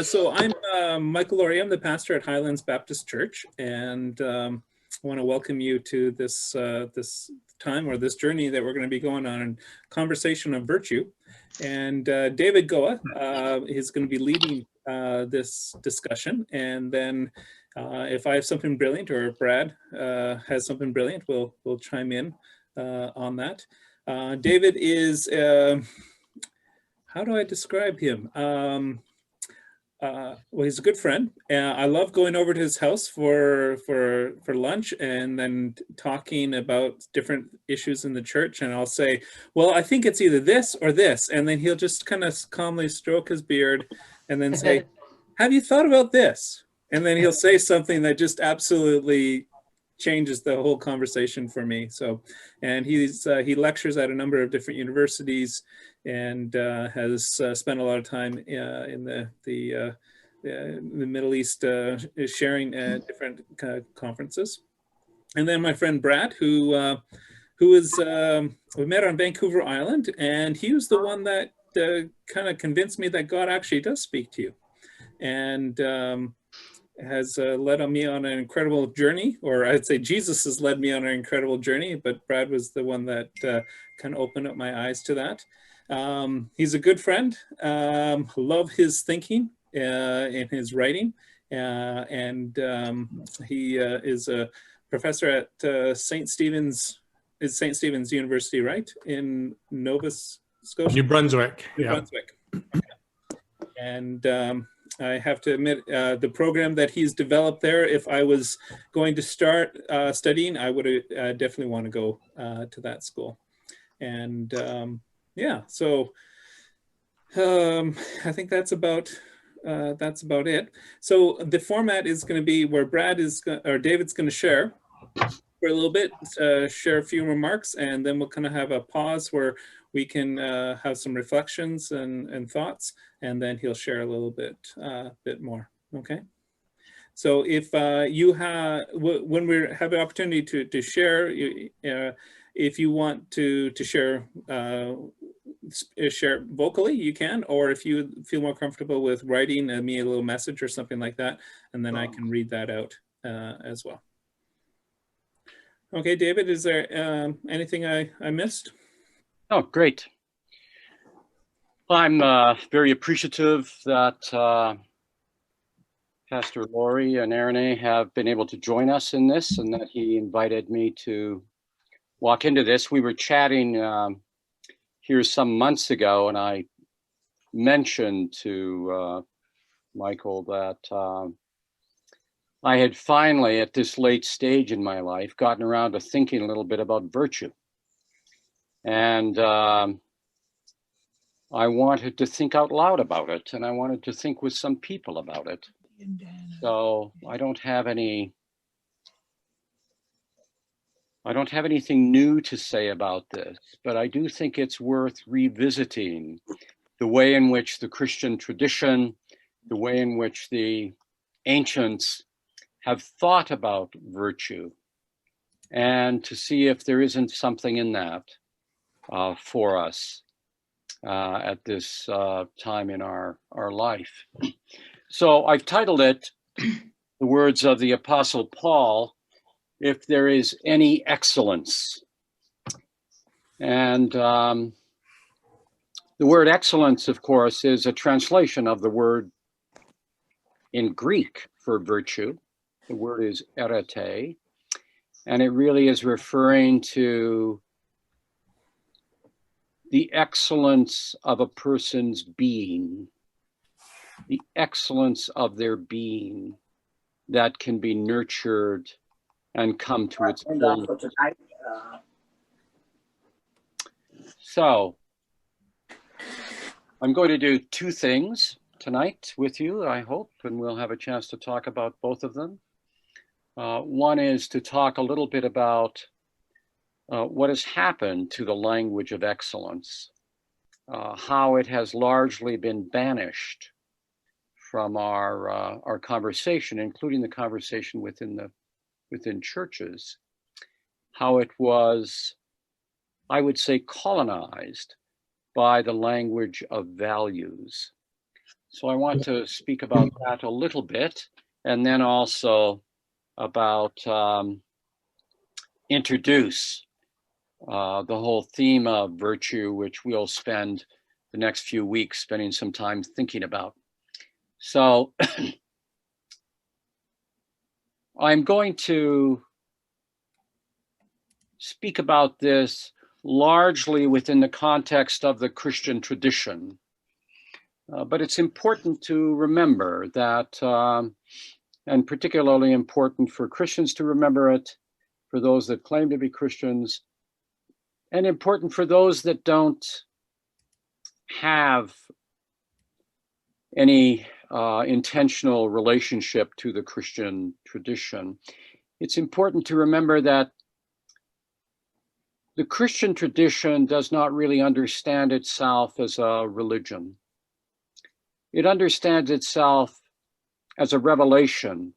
So I'm Michael Laurie. I'm the pastor at Highlands Baptist Church, and I want to welcome you to this time, or this journey that we're going to be going on, conversation of virtue. And David Goa is going to be leading this discussion, and then if I have something brilliant, or if Brad has something brilliant, we'll chime in on that. David is how do I describe him? Well, he's a good friend. I love going over to his house for lunch and then talking about different issues in the church. And I'll say, well, I think it's either this or this. And then he'll just kind of calmly stroke his beard and then say, have you thought about this? And then he'll say something that just absolutely changes the whole conversation for me. So, and he lectures at a number of different universities and has spent a lot of time in the Middle East sharing at different conferences. And then my friend Brad, who is we met on Vancouver Island, and he was the one that kind of convinced me that God actually does speak to you, and has led me on an incredible journey, or I'd say Jesus has led me on an incredible journey, but Brad was the one that kind of opened up my eyes to that. He's a good friend. Love his thinking and his writing, and he is a professor at St. Stephen's University, right, in Nova Scotia? New Brunswick. New Brunswick. And I have to admit, the program that he's developed there, if I was going to start studying, I would definitely want to go to that school. And yeah, so I think that's about it. So the format is going to be where David's going to share for a little bit, share a few remarks, and then we'll kind of have a pause where we can have some reflections and thoughts, and then he'll share a little bit more. Okay. So if you have, when we have the opportunity to share, if you want to share share vocally, you can, or if you feel more comfortable with writing me a little message or something like that, and then I can read that out as well. Okay, David, is there anything I missed? Oh, great. I'm very appreciative that Pastor Laurie and Arete have been able to join us in this, and that he invited me to walk into this. We were chatting here some months ago, and I mentioned to Michael that I had finally, at this late stage in my life, gotten around to thinking a little bit about virtue. And I wanted to think out loud about it, and I wanted to think with some people about it. So I don't have anything new to say about this, but I do think it's worth revisiting the way in which the Christian tradition, the way in which the ancients have thought about virtue, and to see if there isn't something in that for us at this time in our life. So I've titled it, the words of the Apostle Paul, if there is any excellence. And the word excellence, of course, is a translation of the word in Greek for virtue. The word is Arete, and it really is referring to the excellence of a person's being, the excellence of their being that can be nurtured and come to its fullness. So I'm going to do two things tonight with you, I hope, and we'll have a chance to talk about both of them. One is to talk a little bit about what has happened to the language of excellence, how it has largely been banished from our conversation, including the conversation within churches, how it was, I would say, colonized by the language of values. So I want to speak about that a little bit, and then also about introduce the whole theme of virtue, which we'll spend the next few weeks spending some time thinking about. So I'm going to speak about this largely within the context of the Christian tradition. But it's important to remember that, and particularly important for Christians to remember it, for those that claim to be Christians, and important for those that don't have any intentional relationship to the Christian tradition. It's important to remember that the Christian tradition does not really understand itself as a religion. It understands itself as a revelation,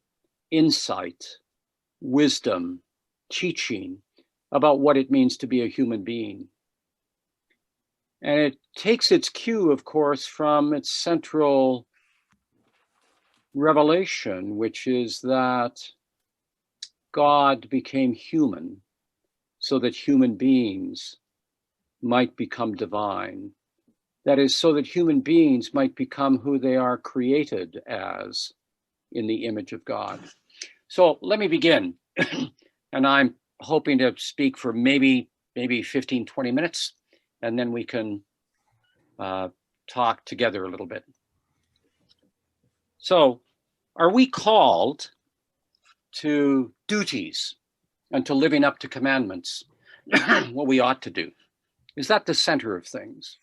insight, wisdom, teaching about what it means to be a human being. And it takes its cue, of course, from its central revelation, which is that God became human so that human beings might become divine. That is, so that human beings might become who they are created as in the image of God. So let me begin. And I'm hoping to speak for maybe 15, 20 minutes, and then we can talk together a little bit. So, are we called to duties and to living up to commandments, what we ought to do? Is that the center of things?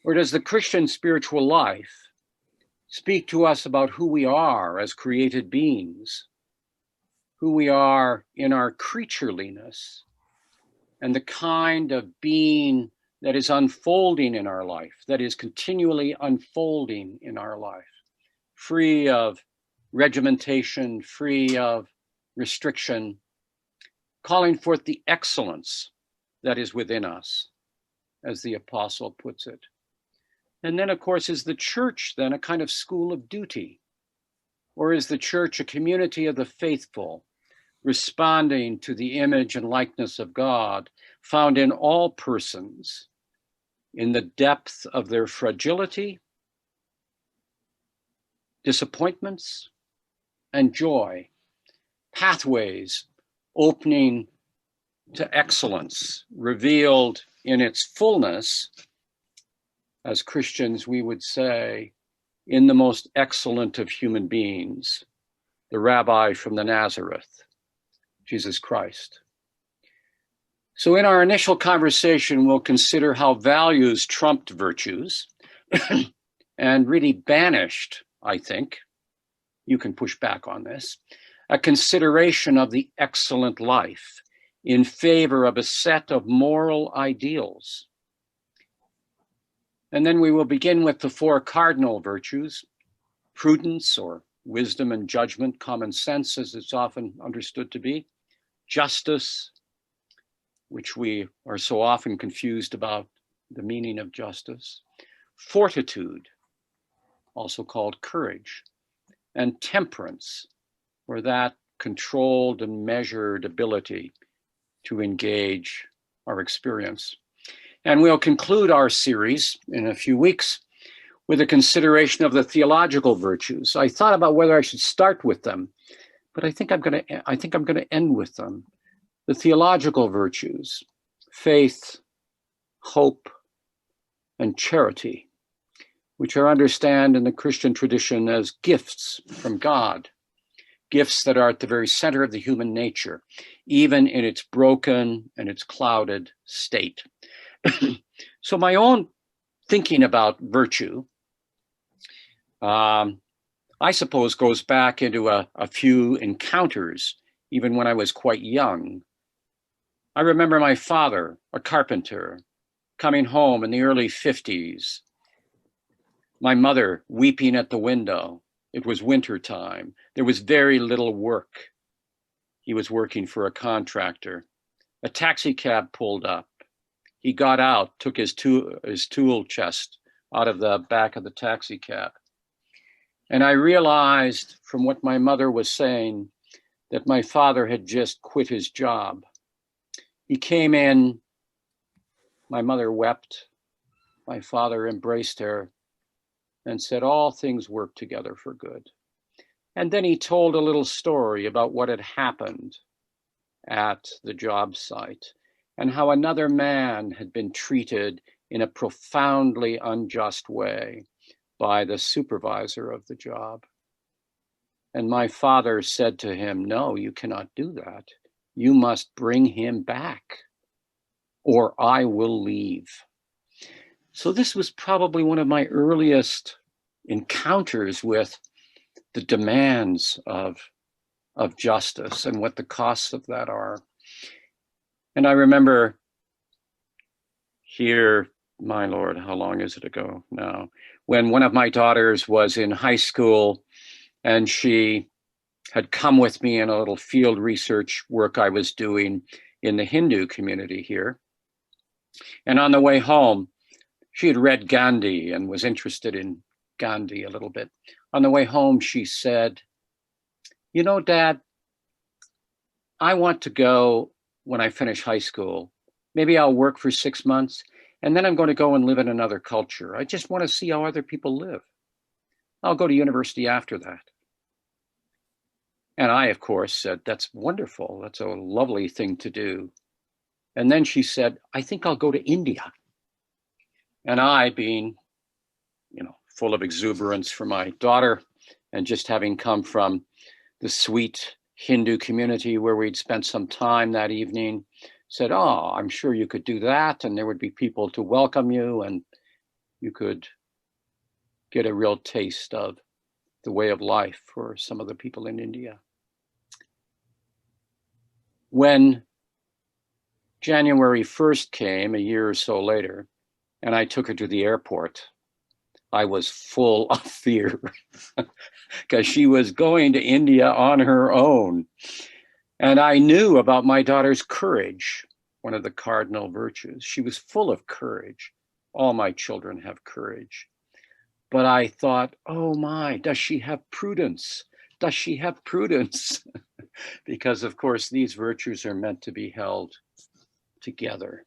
Or does the Christian spiritual life speak to us about who we are as created beings, who we are in our creatureliness, and the kind of being that is unfolding in our life, that is continually unfolding in our life, free of regimentation, free of restriction, calling forth the excellence that is within us, as the apostle puts it. And then, of course, is the church then a kind of school of duty? Or is the church a community of the faithful, responding to the image and likeness of God found in all persons, in the depth of their fragility, disappointments, and joy, pathways opening to excellence, revealed in its fullness? As Christians, we would say, in the most excellent of human beings, the Rabbi from the Nazareth, Jesus Christ. So in our initial conversation, we'll consider how values trumped virtues and really banished, I think, you can push back on this, a consideration of the excellent life in favor of a set of moral ideals. And then we will begin with the four cardinal virtues: prudence, or wisdom and judgment, common sense as it's often understood to be; justice, which we are so often confused about the meaning of justice; fortitude, also called courage; and temperance, or that controlled and measured ability to engage our experience. And we'll conclude our series in a few weeks with a consideration of the theological virtues. I thought about whether I should start with them, but I think I'm going to end with them. The theological virtues: faith, hope, and charity, which are understood in the Christian tradition as gifts from God, gifts that are at the very center of the human nature, even in its broken and its clouded state. So my own thinking about virtue, I suppose, goes back into a few encounters, even when I was quite young. I remember my father, a carpenter, coming home in the early 50s. My mother weeping at the window. It was winter time. There was very little work. He was working for a contractor. A taxi cab pulled up. He got out, took his tool chest out of the back of the taxi cab, And I realized from what my mother was saying that my father had just quit his job. He came in, my mother wept, my father embraced her and said, all things work together for good. And then he told a little story about what had happened at the job site and how another man had been treated in a profoundly unjust way by the supervisor of the job. And my father said to him, no, you cannot do that. You must bring him back or I will leave. So this was probably one of my earliest encounters with the demands of justice and what the costs of that are. And I remember here, my Lord, how long is it ago now, when one of my daughters was in high school and she had come with me in a little field research work I was doing in the Hindu community here. And on the way home, she had read Gandhi and was interested in Gandhi a little bit. On the way home, she said, you know, Dad, I want to go when I finish high school. Maybe I'll work for 6 months and then I'm going to go and live in another culture. I just want to see how other people live. I'll go to university after that. And I, of course, said, that's wonderful. That's a lovely thing to do. And then she said, I think I'll go to India. And I, being, full of exuberance for my daughter and just having come from the sweet Hindu community where we'd spent some time that evening, said, oh, I'm sure you could do that. And there would be people to welcome you and you could get a real taste of the way of life for some of the people in India. When January 1st came, a year or so later, and I took her to the airport, I was full of fear because she was going to India on her own. And I knew about my daughter's courage, one of the cardinal virtues. She was full of courage. All my children have courage. But I thought, oh my, does she have prudence? Does she have prudence? Because of course, these virtues are meant to be held together.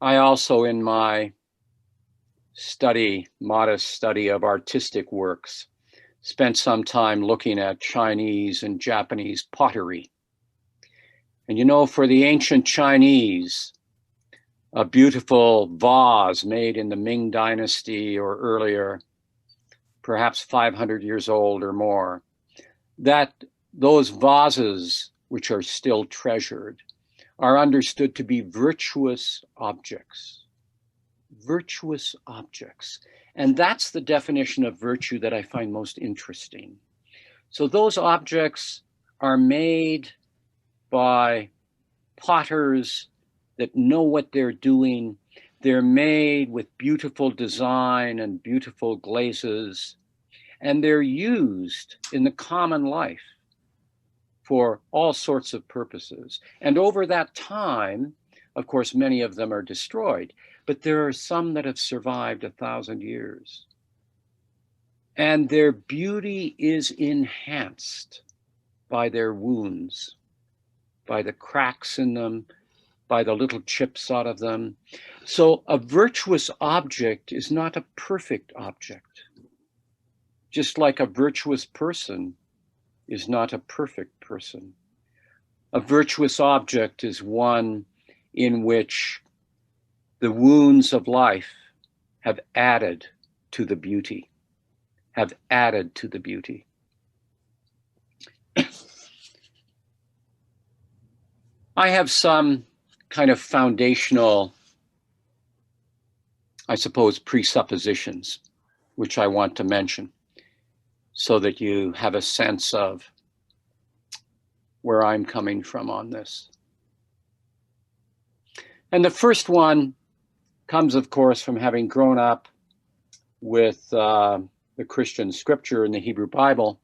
I also, in my modest study of artistic works, spent some time looking at Chinese and Japanese pottery. And for the ancient Chinese, a beautiful vase made in the Ming Dynasty or earlier, perhaps 500 years old or more, that those vases, which are still treasured, are understood to be virtuous objects. Virtuous objects. And that's the definition of virtue that I find most interesting. So those objects are made by potters that know what they're doing. They're made with beautiful design and beautiful glazes, and they're used in the common life for all sorts of purposes. And over that time, of course, many of them are destroyed, but there are some that have survived 1,000 years. And their beauty is enhanced by their wounds, by the cracks in them, by the little chips out of them. So a virtuous object is not a perfect object, just like a virtuous person is not a perfect person. A virtuous object is one in which the wounds of life have added to the beauty, have added to the beauty. I have some kind of foundational, I suppose, presuppositions, which I want to mention so that you have a sense of where I'm coming from on this. And the first one comes, of course, from having grown up with the Christian scripture in the Hebrew Bible,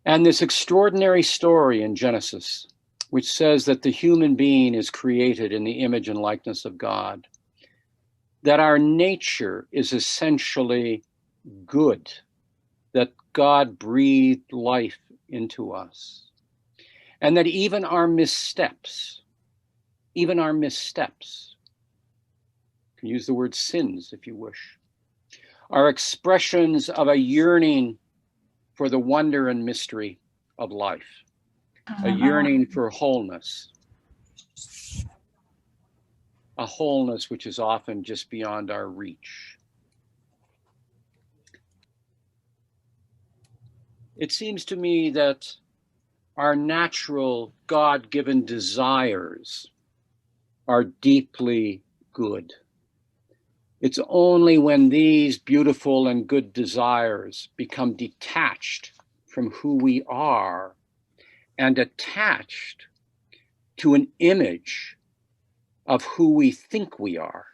and this extraordinary story in Genesis, which says that the human being is created in the image and likeness of God. that our nature is essentially good, that God breathed life into us, and that even our missteps, you can use the word sins if you wish, are expressions of a yearning for the wonder and mystery of life, a yearning for wholeness, a wholeness which is often just beyond our reach. It seems to me that our natural God-given desires are deeply good. It's only when these beautiful and good desires become detached from who we are and attached to an image of who we think we are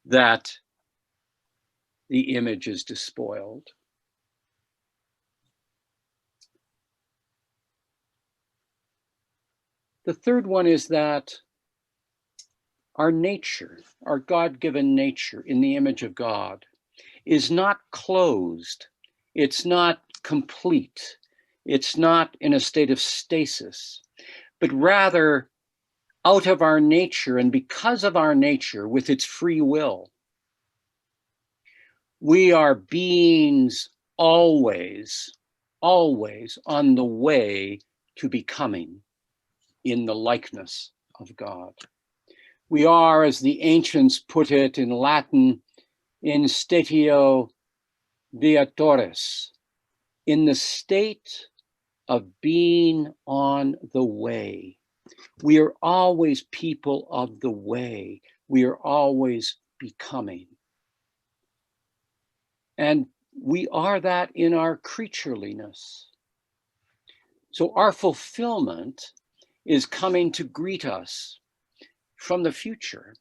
that the image is despoiled. The third one is that our nature, our God-given nature in the image of God, is not closed. It's not complete. It's not in a state of stasis, but rather out of our nature and because of our nature with its free will, we are beings always on the way to becoming in the likeness of God. We are, as the ancients put it in Latin, in statio viatores, in the state of being on the way. We are always people of the way. We are always becoming. And we are that in our creatureliness. So our fulfillment is coming to greet us from the future,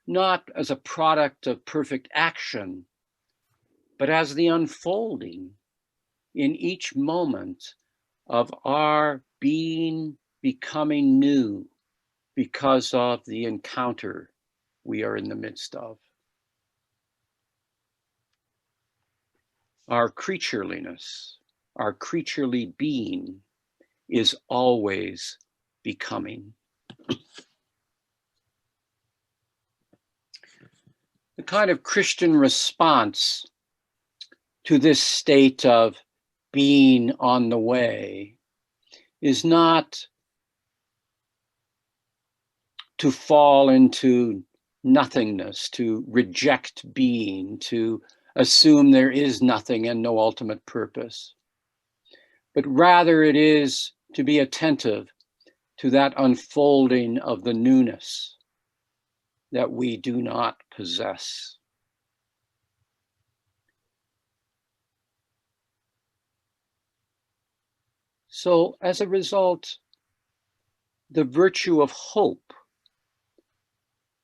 not as a product of perfect action, but as the unfolding in each moment of our being becoming new because of the encounter we are in the midst of. Our creatureliness, our creaturely being is always becoming. The kind of Christian response to this state of being on the way is not to fall into nothingness, to reject being, to assume there is nothing and no ultimate purpose, but rather it is to be attentive to that unfolding of the newness that we do not possess. So as a result, the virtue of hope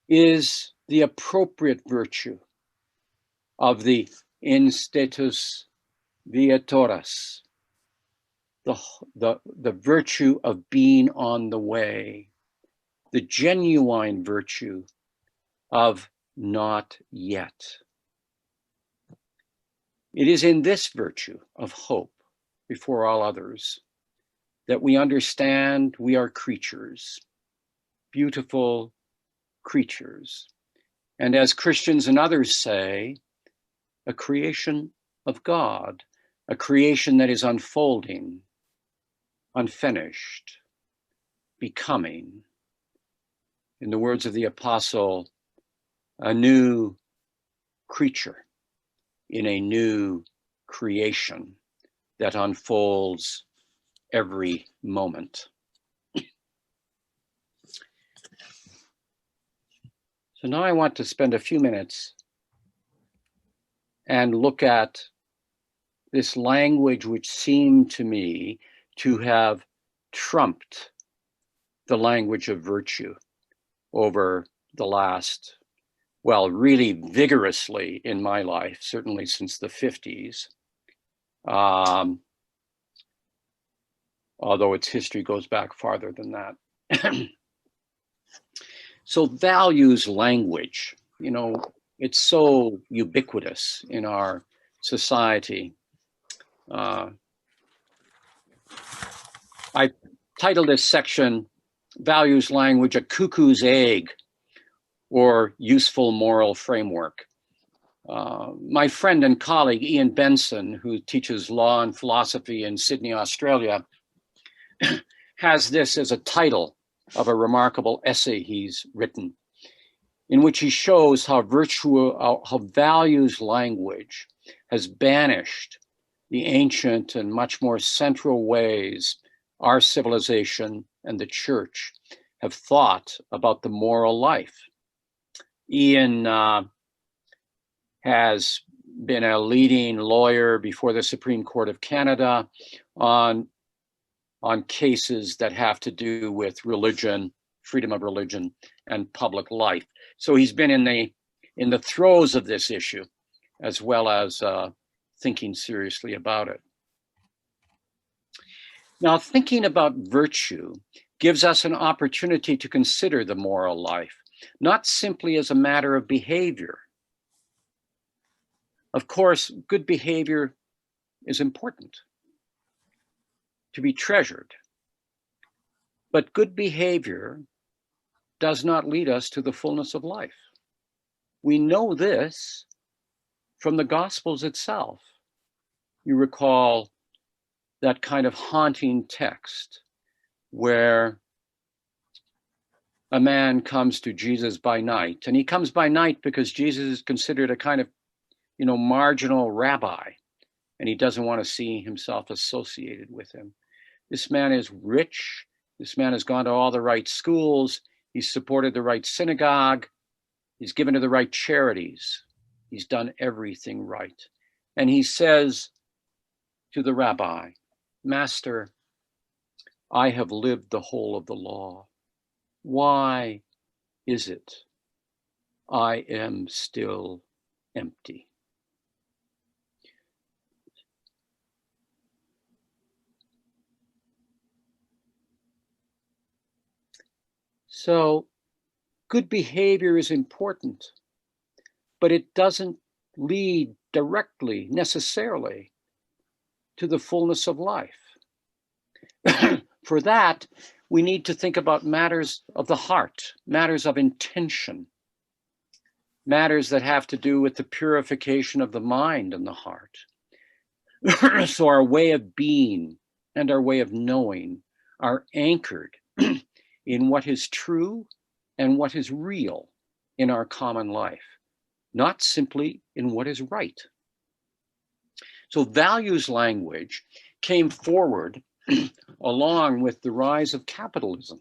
is the appropriate virtue of the in status viatoris, the virtue of being on the way, the genuine virtue of not yet. It is in this virtue of hope, before all others, that we understand we are creatures, beautiful creatures. And as Christians and others say, a creation of God, a creation that is unfolding, unfinished, becoming. In the words of the apostle, a new creature in a new creation that unfolds every moment. So now I want to spend a few minutes and look at this language which seemed to me to have trumped the language of virtue over the last, well, really vigorously in my life, certainly since the 50s. Although its history goes back farther than that. So values language, you know, It's so ubiquitous in our society. I titled this section, Values Language, a Cuckoo's Egg, or Useful Moral Framework. My friend and colleague, Ian Benson, who teaches law and philosophy in Sydney, Australia, has this as a title of a remarkable essay he's written, in which he shows how values language has banished the ancient and much more central ways our civilization and the church have thought about the moral life. Ian has been a leading lawyer before the Supreme Court of Canada on cases that have to do with religion, freedom of religion, and public life. So he's been in the throes of this issue, as well as thinking seriously about it. Now, thinking about virtue gives us an opportunity to consider the moral life, not simply as a matter of behavior. Of course, good behavior is important, to be treasured. But good behavior does not lead us to the fullness of life. We know this from the Gospels itself. You recall that kind of haunting text where a man comes to Jesus by night, and he comes by night because Jesus is considered a kind of, marginal rabbi, and he doesn't want to see himself associated with him. This man is rich. This man has gone to all the right schools. He's supported the right synagogue. He's given to the right charities. He's done everything right. And he says to the rabbi, "Master, I have lived the whole of the law. Why is it I am still empty?" So good behavior is important, but it doesn't lead directly, necessarily, to the fullness of life. For that, we need to think about matters of the heart, matters of intention, matters that have to do with the purification of the mind and the heart. So our way of being and our way of knowing are anchored in what is true and what is real in our common life, not simply in what is right. So values language came forward along with the rise of capitalism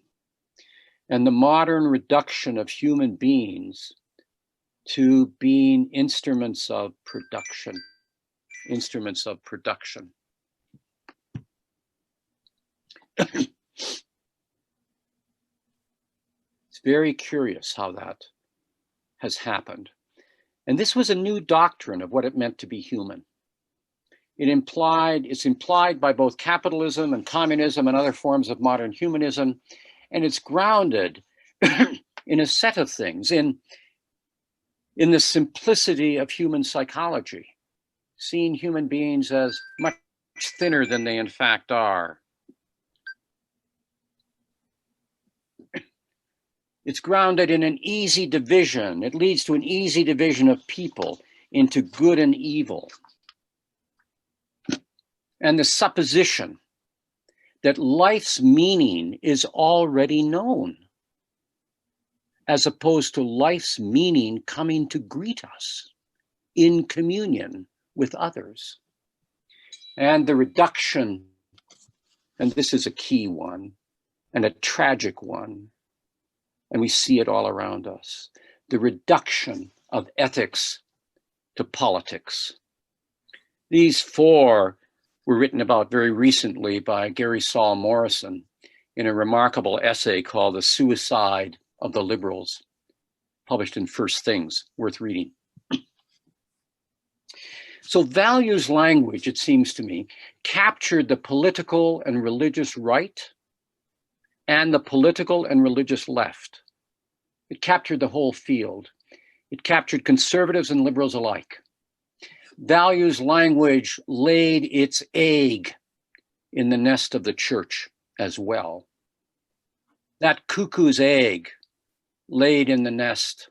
and the modern reduction of human beings to being instruments of production. It's very curious how that has happened. And this was a new doctrine of what it meant to be human. It's implied by both capitalism and communism and other forms of modern humanism, and it's grounded in a set of things, in the simplicity of human psychology, seeing human beings as much thinner than they in fact are. It's grounded in an easy division. It leads to an easy division of people into good and evil. And the supposition that life's meaning is already known, as opposed to life's meaning coming to greet us in communion with others. And the reduction, and this is a key one, and a tragic one, and we see it all around us, the reduction of ethics to politics. These four were written about very recently by Gary Saul Morrison in a remarkable essay called The Suicide of the Liberals, published in First Things, worth reading. So values language, it seems to me, captured the political and religious right and the political and religious left. It captured the whole field. It captured conservatives and liberals alike. Values language laid its egg in the nest of the church as well. That cuckoo's egg laid in the nest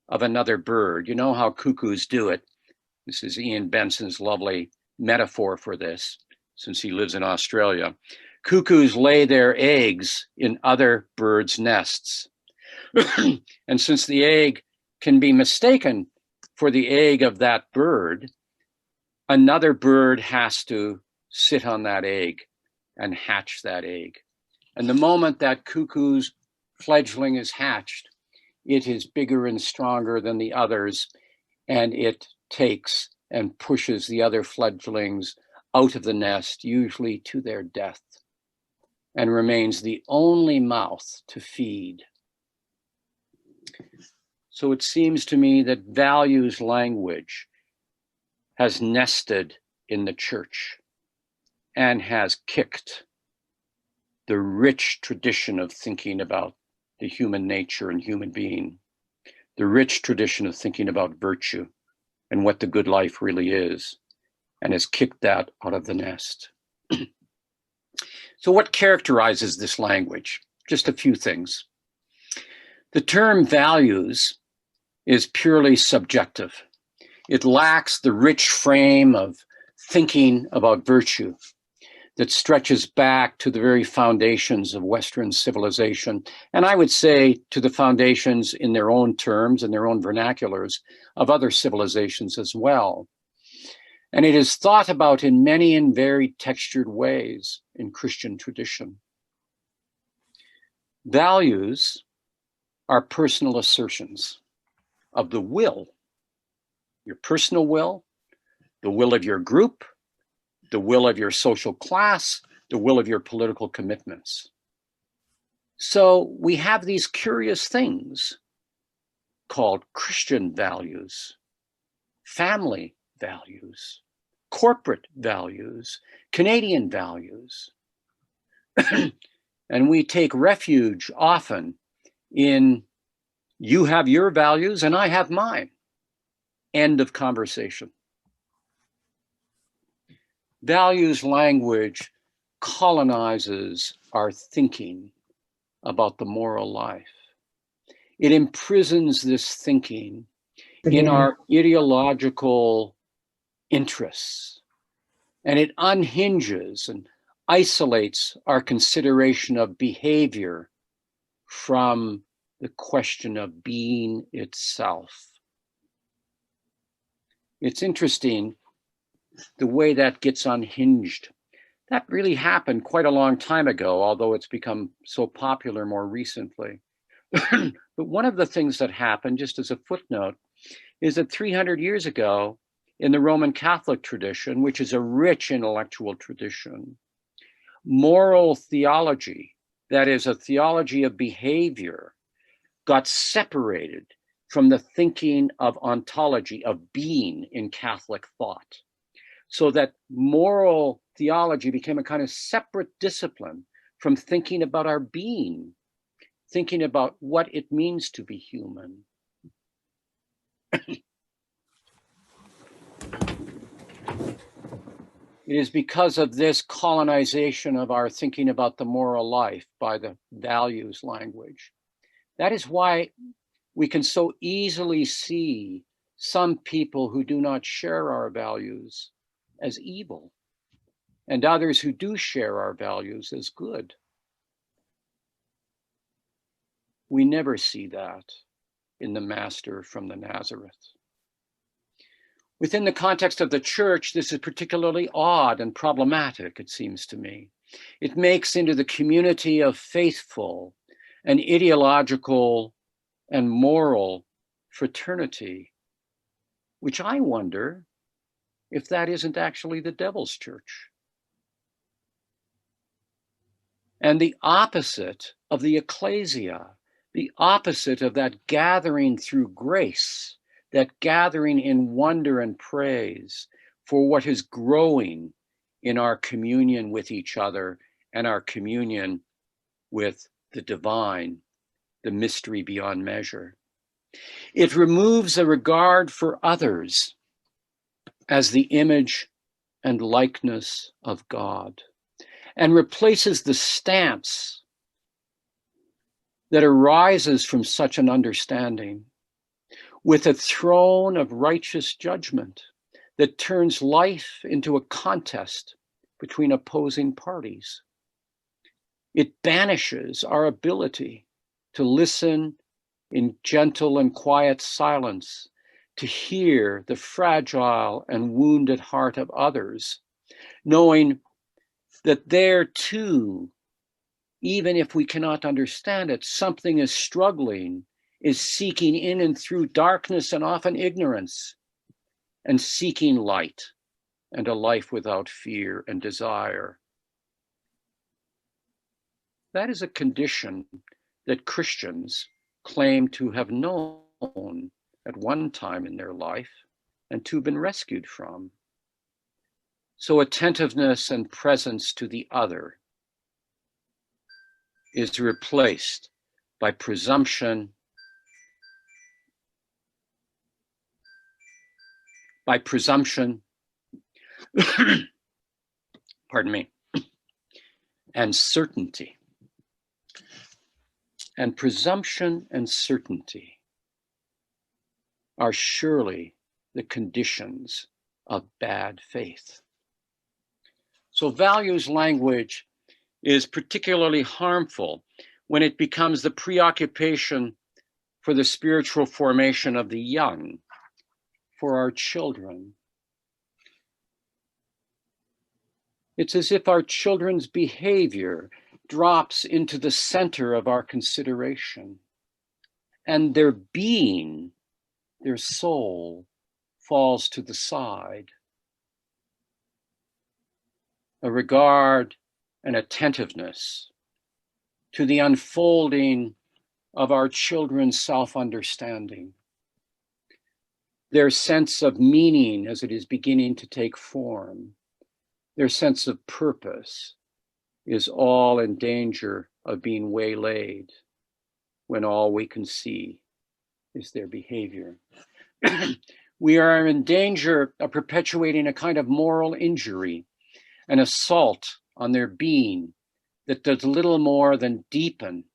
of another bird. You know how cuckoos do it. This is Ian Benson's lovely metaphor for this, since he lives in Australia. Cuckoos lay their eggs in other birds' nests. And since the egg can be mistaken for the egg of that bird, another bird has to sit on that egg and hatch that egg. And the moment that cuckoo's fledgling is hatched, it is bigger and stronger than the others, and it takes and pushes the other fledglings out of the nest, usually to their death, and remains the only mouth to feed. So it seems to me that values language has nested in the church and has kicked the rich tradition of thinking about the human nature and human being, the rich tradition of thinking about virtue and what the good life really is, and has kicked that out of the nest. So what characterizes this language? Just a few things. The term values is purely subjective. It lacks the rich frame of thinking about virtue that stretches back to the very foundations of Western civilization. And I would say to the foundations in their own terms and their own vernaculars of other civilizations as well. And it is thought about in many and very textured ways in Christian tradition. Values are personal assertions of the will, your personal will, the will of your group, the will of your social class, the will of your political commitments. So we have these curious things called Christian values, family values, corporate values, Canadian values. And we take refuge often in you have your values and I have mine. End of conversation. Values language colonizes our thinking about the moral life. It imprisons this thinking in our ideological interests, and it unhinges and isolates our consideration of behavior from the question of being itself. It's interesting the way that gets unhinged. That really happened quite a long time ago, although it's become so popular more recently. But one of the things that happened, just as a footnote, is that 300 years ago, in the Roman Catholic tradition, which is a rich intellectual tradition, moral theology, that is a theology of behavior, got separated from the thinking of ontology, of being in Catholic thought. So that moral theology became a kind of separate discipline from thinking about our being, thinking about what it means to be human. It is because of this colonization of our thinking about the moral life by the values language. That is why we can so easily see some people who do not share our values as evil, and others who do share our values as good. We never see that in the Master from the Nazareth. Within the context of the church, this is particularly odd and problematic, it seems to me. It makes into the community of faithful an ideological and moral fraternity, which I wonder if that isn't actually the devil's church. And the opposite of the ecclesia, the opposite of that gathering through grace, that gathering in wonder and praise for what is growing in our communion with each other and our communion with the divine, the mystery beyond measure. It removes a regard for others as the image and likeness of God, and replaces the stance that arises from such an understanding with a throne of righteous judgment that turns life into a contest between opposing parties. It banishes our ability to listen in gentle and quiet silence, to hear the fragile and wounded heart of others, knowing that there too, even if we cannot understand it, something is struggling, is seeking in and through darkness and often ignorance, and seeking light and a life without fear and desire. That is a condition that Christians claim to have known at one time in their life and to have been rescued from. So attentiveness and presence to the other is replaced by presumption, pardon me, and certainty. And presumption and certainty are surely the conditions of bad faith. So values language is particularly harmful when it becomes the preoccupation for the spiritual formation of the young, for our children. It's as if our children's behavior drops into the center of our consideration, and their being, their soul, falls to the side. A regard and attentiveness to the unfolding of our children's self-understanding, their sense of meaning as it is beginning to take form, their sense of purpose, is all in danger of being waylaid when all we can see is their behavior. We are in danger of perpetuating a kind of moral injury, an assault on their being that does little more than deepen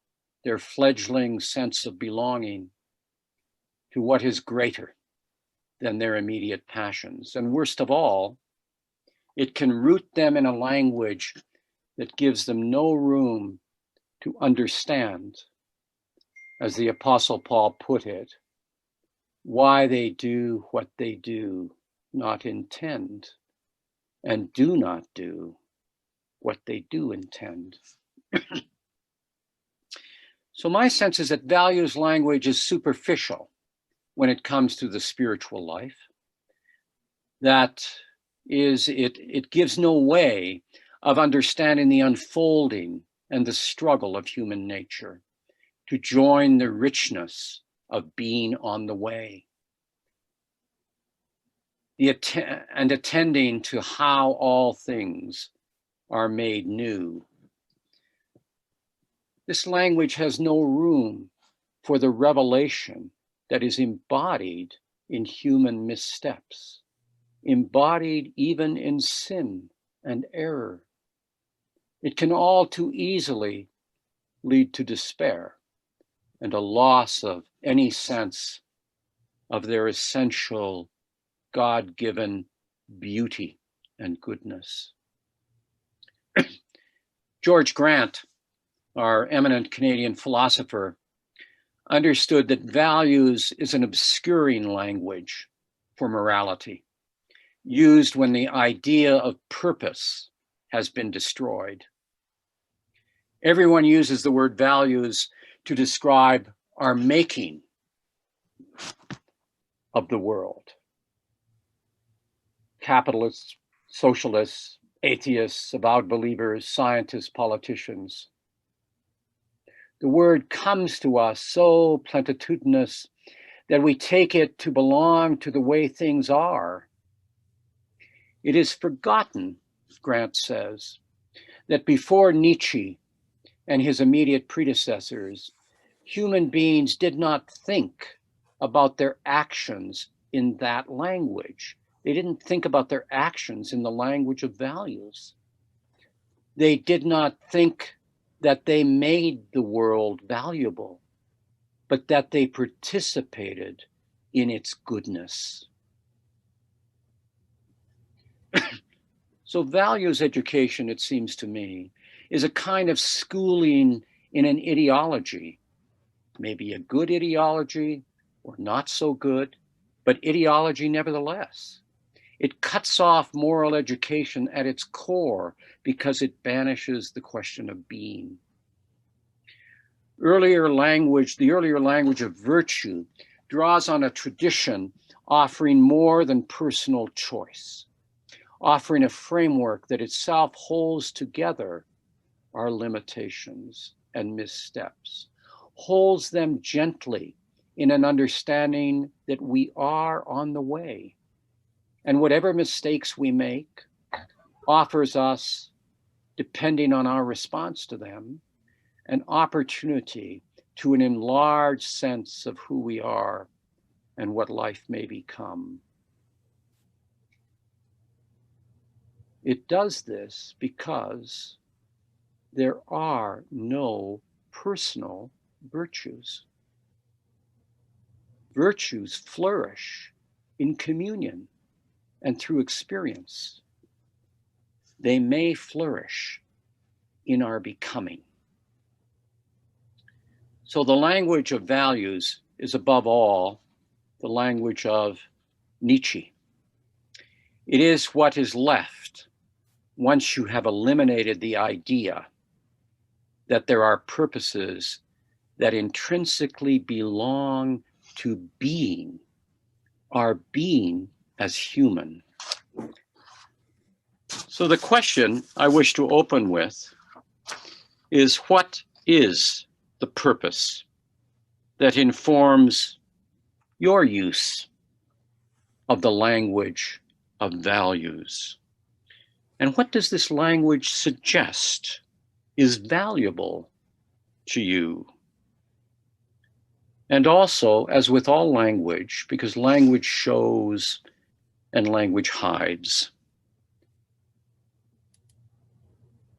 their fledgling sense of belonging to what is greater than their immediate passions. And worst of all, it can root them in a language that gives them no room to understand, as the Apostle Paul put it, why they do what they do, not intend, and do not do what they do intend. So my sense is that values language is superficial when it comes to the spiritual life. That is, it gives no way of understanding the unfolding and the struggle of human nature to join the richness of being on the way. And attending to how all things are made new. This language has no room for the revelation that is embodied in human missteps, embodied even in sin and error. It can all too easily lead to despair and a loss of any sense of their essential God-given beauty and goodness. George Grant, our eminent Canadian philosopher, understood that values is an obscuring language for morality, used when the idea of purpose has been destroyed. Everyone uses the word values to describe our making of the world. Capitalists, socialists, atheists, avowed believers, scientists, politicians. The word comes to us so plenitudinous that we take it to belong to the way things are. It is forgotten, Grant says, that before Nietzsche and his immediate predecessors, human beings did not think about their actions in that language. They didn't think about their actions in the language of values. They did not think that they made the world valuable, but that they participated in its goodness. So values education, it seems to me, is a kind of schooling in an ideology, maybe a good ideology or not so good, but ideology nevertheless. It cuts off moral education at its core because it banishes the question of being. The earlier language of virtue draws on a tradition offering more than personal choice, offering a framework that itself holds together our limitations and missteps, holds them gently in an understanding that we are on the way. And whatever mistakes we make offers us, depending on our response to them, an opportunity to an enlarged sense of who we are and what life may become. It does this because there are no personal virtues. Virtues flourish in communion and through experience. They may flourish in our becoming. So the language of values is above all the language of Nietzsche. It is what is left once you have eliminated the idea that there are purposes that intrinsically belong to being, our being as human. So the question I wish to open with is, what is the purpose that informs your use of the language of values? And what does this language suggest is valuable to you? And also, as with all language, because language shows and language hides,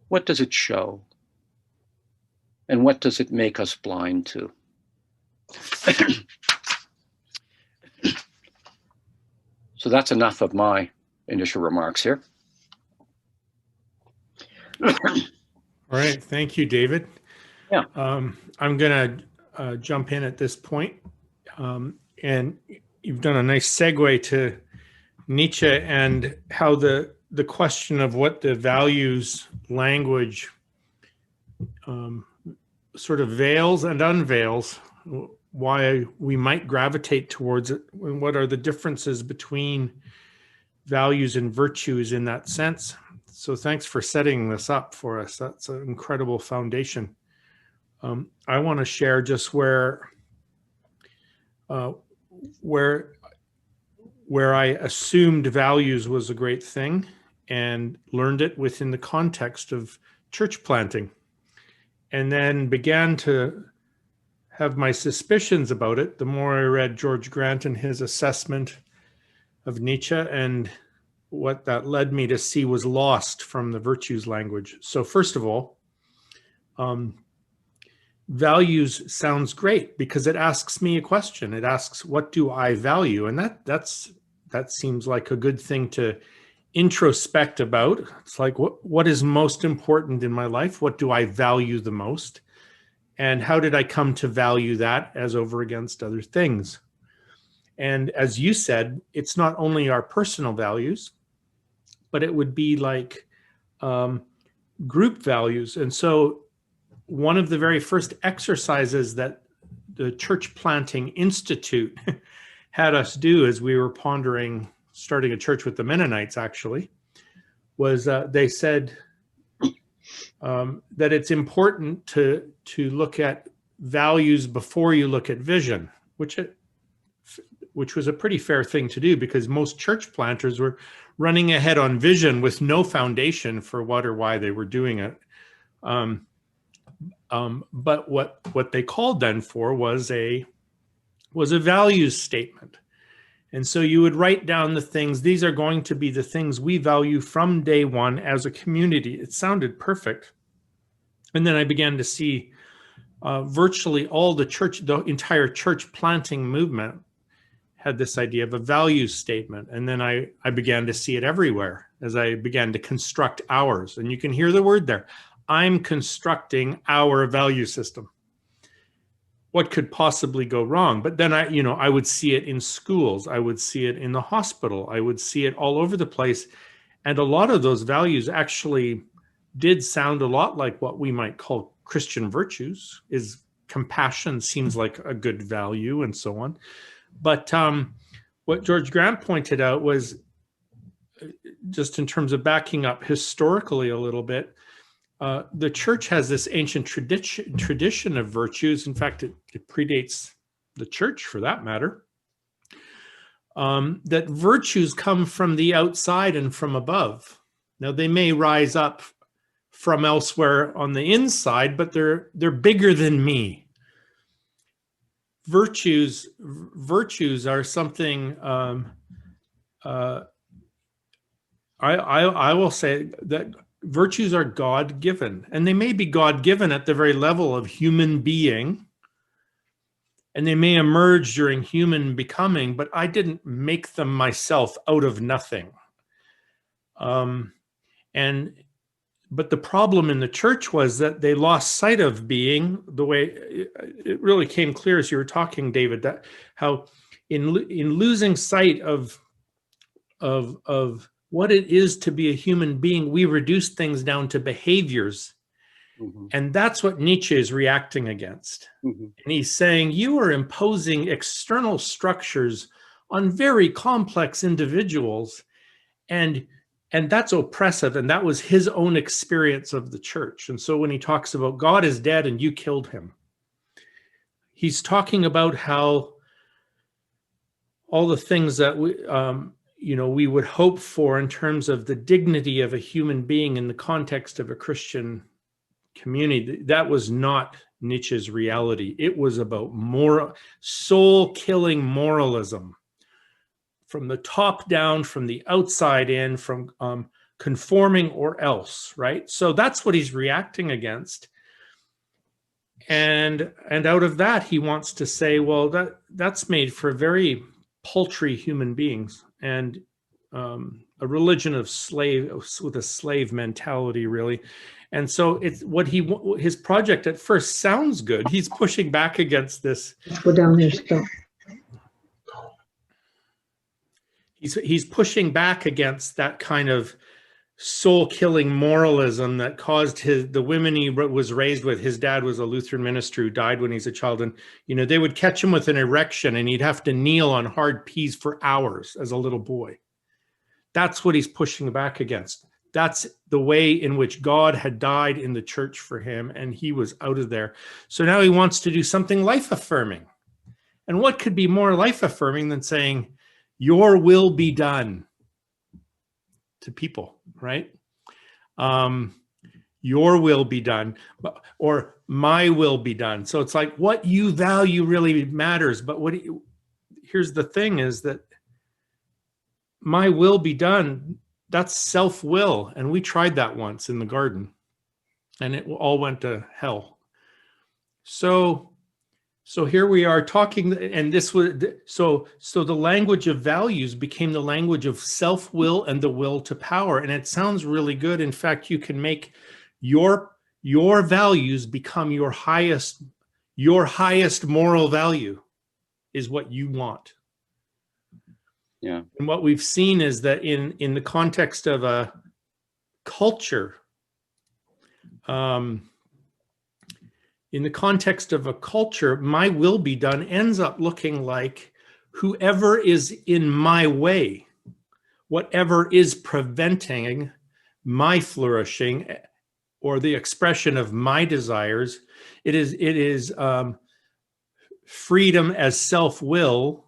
what does it show? And what does it make us blind to? So that's enough of my initial remarks here. All right, thank you, David. Yeah. I'm going to jump in at this point. And you've done a nice segue to Nietzsche and how the question of what the values language sort of veils and unveils, why we might gravitate towards it, and what are the differences between values and virtues in that sense. So thanks for setting this up for us. That's an incredible foundation. I want to share just where I assumed values was a great thing and learned it within the context of church planting, and then began to have my suspicions about it the more I read George Grant and his assessment of Nietzsche, and what that led me to see was lost from the virtues language. So first of all, values sounds great because it asks me a question. It asks, what do I value? And that seems like a good thing to introspect about. It's like, what is most important in my life? What do I value the most? And how did I come to value that as over against other things? And as you said, it's not only our personal values, but it would be like group values. And so one of the very first exercises that the Church Planting Institute had us do as we were pondering starting a church with the Mennonites, actually, was they said that it's important to look at values before you look at vision, which was a pretty fair thing to do, because most church planters were running ahead on vision with no foundation for what or why they were doing it. But what they called then for was a was a values statement. And so you would write down the things, these are going to be the things we value from day one as a community. It sounded perfect. And then I began to see virtually all the church, the entire church planting movement had this idea of a values statement. And then I began to see it everywhere as I began to construct ours. And you can hear the word there. I'm constructing our value system. What could possibly go wrong? But then I would see it in schools. I would see it in the hospital. I would see it all over the place. And a lot of those values actually did sound a lot like what we might call Christian virtues. Is compassion seems like a good value and so on. But what George Grant pointed out was, just in terms of backing up historically a little bit, the church has this ancient tradition of virtues. In fact, it predates the church for that matter, that virtues come from the outside and from above. Now, they may rise up from elsewhere on the inside, but they're bigger than me. Virtues are something, I will say that virtues are God-given, and they may be God-given at the very level of human being, and they may emerge during human becoming, but I didn't make them myself out of nothing. But the problem in the church was that they lost sight of being the way it really came clear as you were talking, David, that how in losing sight of what it is to be a human being, we reduce things down to behaviors. Mm-hmm. And that's what Nietzsche is reacting against. Mm-hmm. And he's saying, you are imposing external structures on very complex individuals, and that's oppressive. And that was his own experience of the church. And so when he talks about God is dead and you killed him, he's talking about how all the things that we would hope for in terms of the dignity of a human being in the context of a Christian community, that was not Nietzsche's reality. It was about soul-killing moralism. From the top down, from the outside in, from conforming or else, right? So that's what he's reacting against. And out of that, he wants to say, well, that's made for very paltry human beings, and a religion of with a slave mentality, really. And so it's his project at first sounds good. He's pushing back against this. Let's go down there still. He's pushing back against that kind of soul-killing moralism that caused the women he was raised with. His dad was a Lutheran minister who died when he's a child, and they would catch him with an erection, and he'd have to kneel on hard peas for hours as a little boy. That's what he's pushing back against. That's the way in which God had died in the church for him, and he was out of there. So now he wants to do something life-affirming. And what could be more life-affirming than saying, your will be done to people, right? Your will be done, or my will be done. So it's like what you value really matters. But here's the thing is that my will be done, that's self-will. And we tried that once in the garden, and it all went to hell. So here we are talking, and this was so the language of values became the language of self-will and the will to power. And it sounds really good. In fact, you can make your values become your highest moral value is what you want. Yeah. And what we've seen is that in the context of a culture, my will be done ends up looking like whoever is in my way, whatever is preventing my flourishing or the expression of my desires. It is freedom as self-will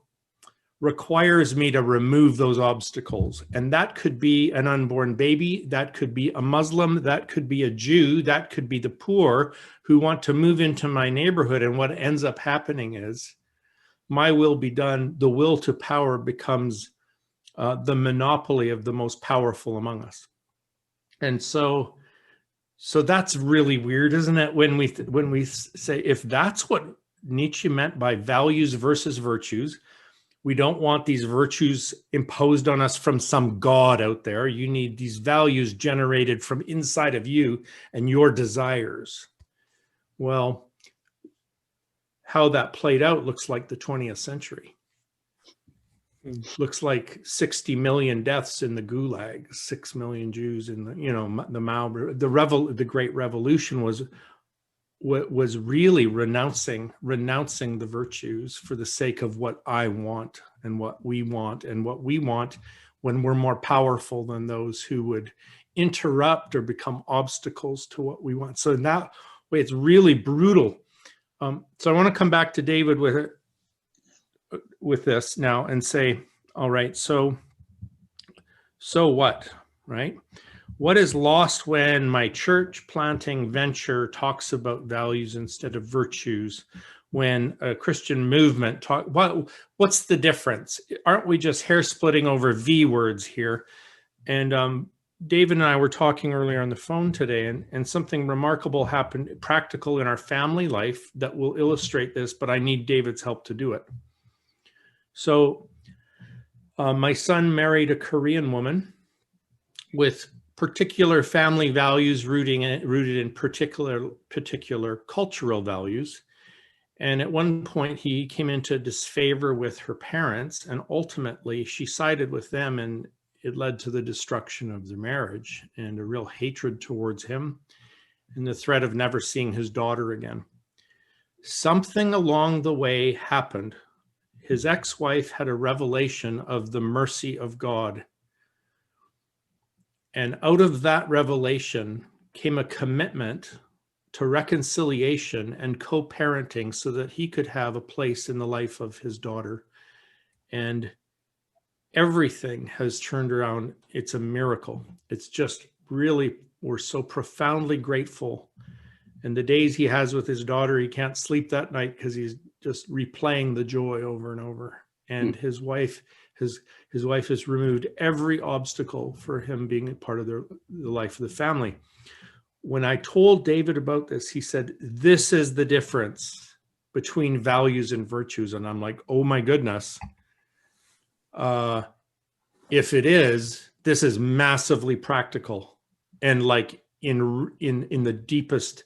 requires me to remove those obstacles. And that could be an unborn baby, that could be a Muslim, that could be a Jew, that could be the poor who want to move into my neighborhood. And what ends up happening is my will be done, the will to power becomes the monopoly of the most powerful among us. And so that's really weird, isn't it? When we say, if that's what Nietzsche meant by values versus virtues, we don't want these virtues imposed on us from some God out there. You need these values generated from inside of you and your desires. Well, how that played out looks like the 20th century. Looks like 60 million deaths in the Gulag, 6 million Jews in the, the Mao, the Great Revolution was really renouncing the virtues for the sake of what I want and what we want, when we're more powerful than those who would interrupt or become obstacles to what we want. So in that way, it's really brutal. So I want to come back to David with this now and say, all right, so what, right? What is lost when my church planting venture talks about values instead of virtues? When a Christian movement what's the difference? Aren't we just hair splitting over V words here? And David and I were talking earlier on the phone today, and something remarkable happened, practical in our family life, that will illustrate this, but I need David's help to do it. So my son married a Korean woman with particular family values rooted in particular cultural values. And at one point he came into disfavor with her parents, and ultimately she sided with them, and it led to the destruction of their marriage and a real hatred towards him and the threat of never seeing his daughter again. Something along the way happened. His ex-wife had a revelation of the mercy of God. And out of that revelation came a commitment to reconciliation and co-parenting so that he could have a place in the life of his daughter. And everything has turned around. It's a miracle. It's just really, we're so profoundly grateful. And the days he has with his daughter, he can't sleep that night because he's just replaying the joy over and over. And his wife has removed every obstacle for him being a part of the life of the family. When I told David about this, he said, this is the difference between values and virtues. And I'm like, oh my goodness. If it is, this is massively practical, and like in the deepest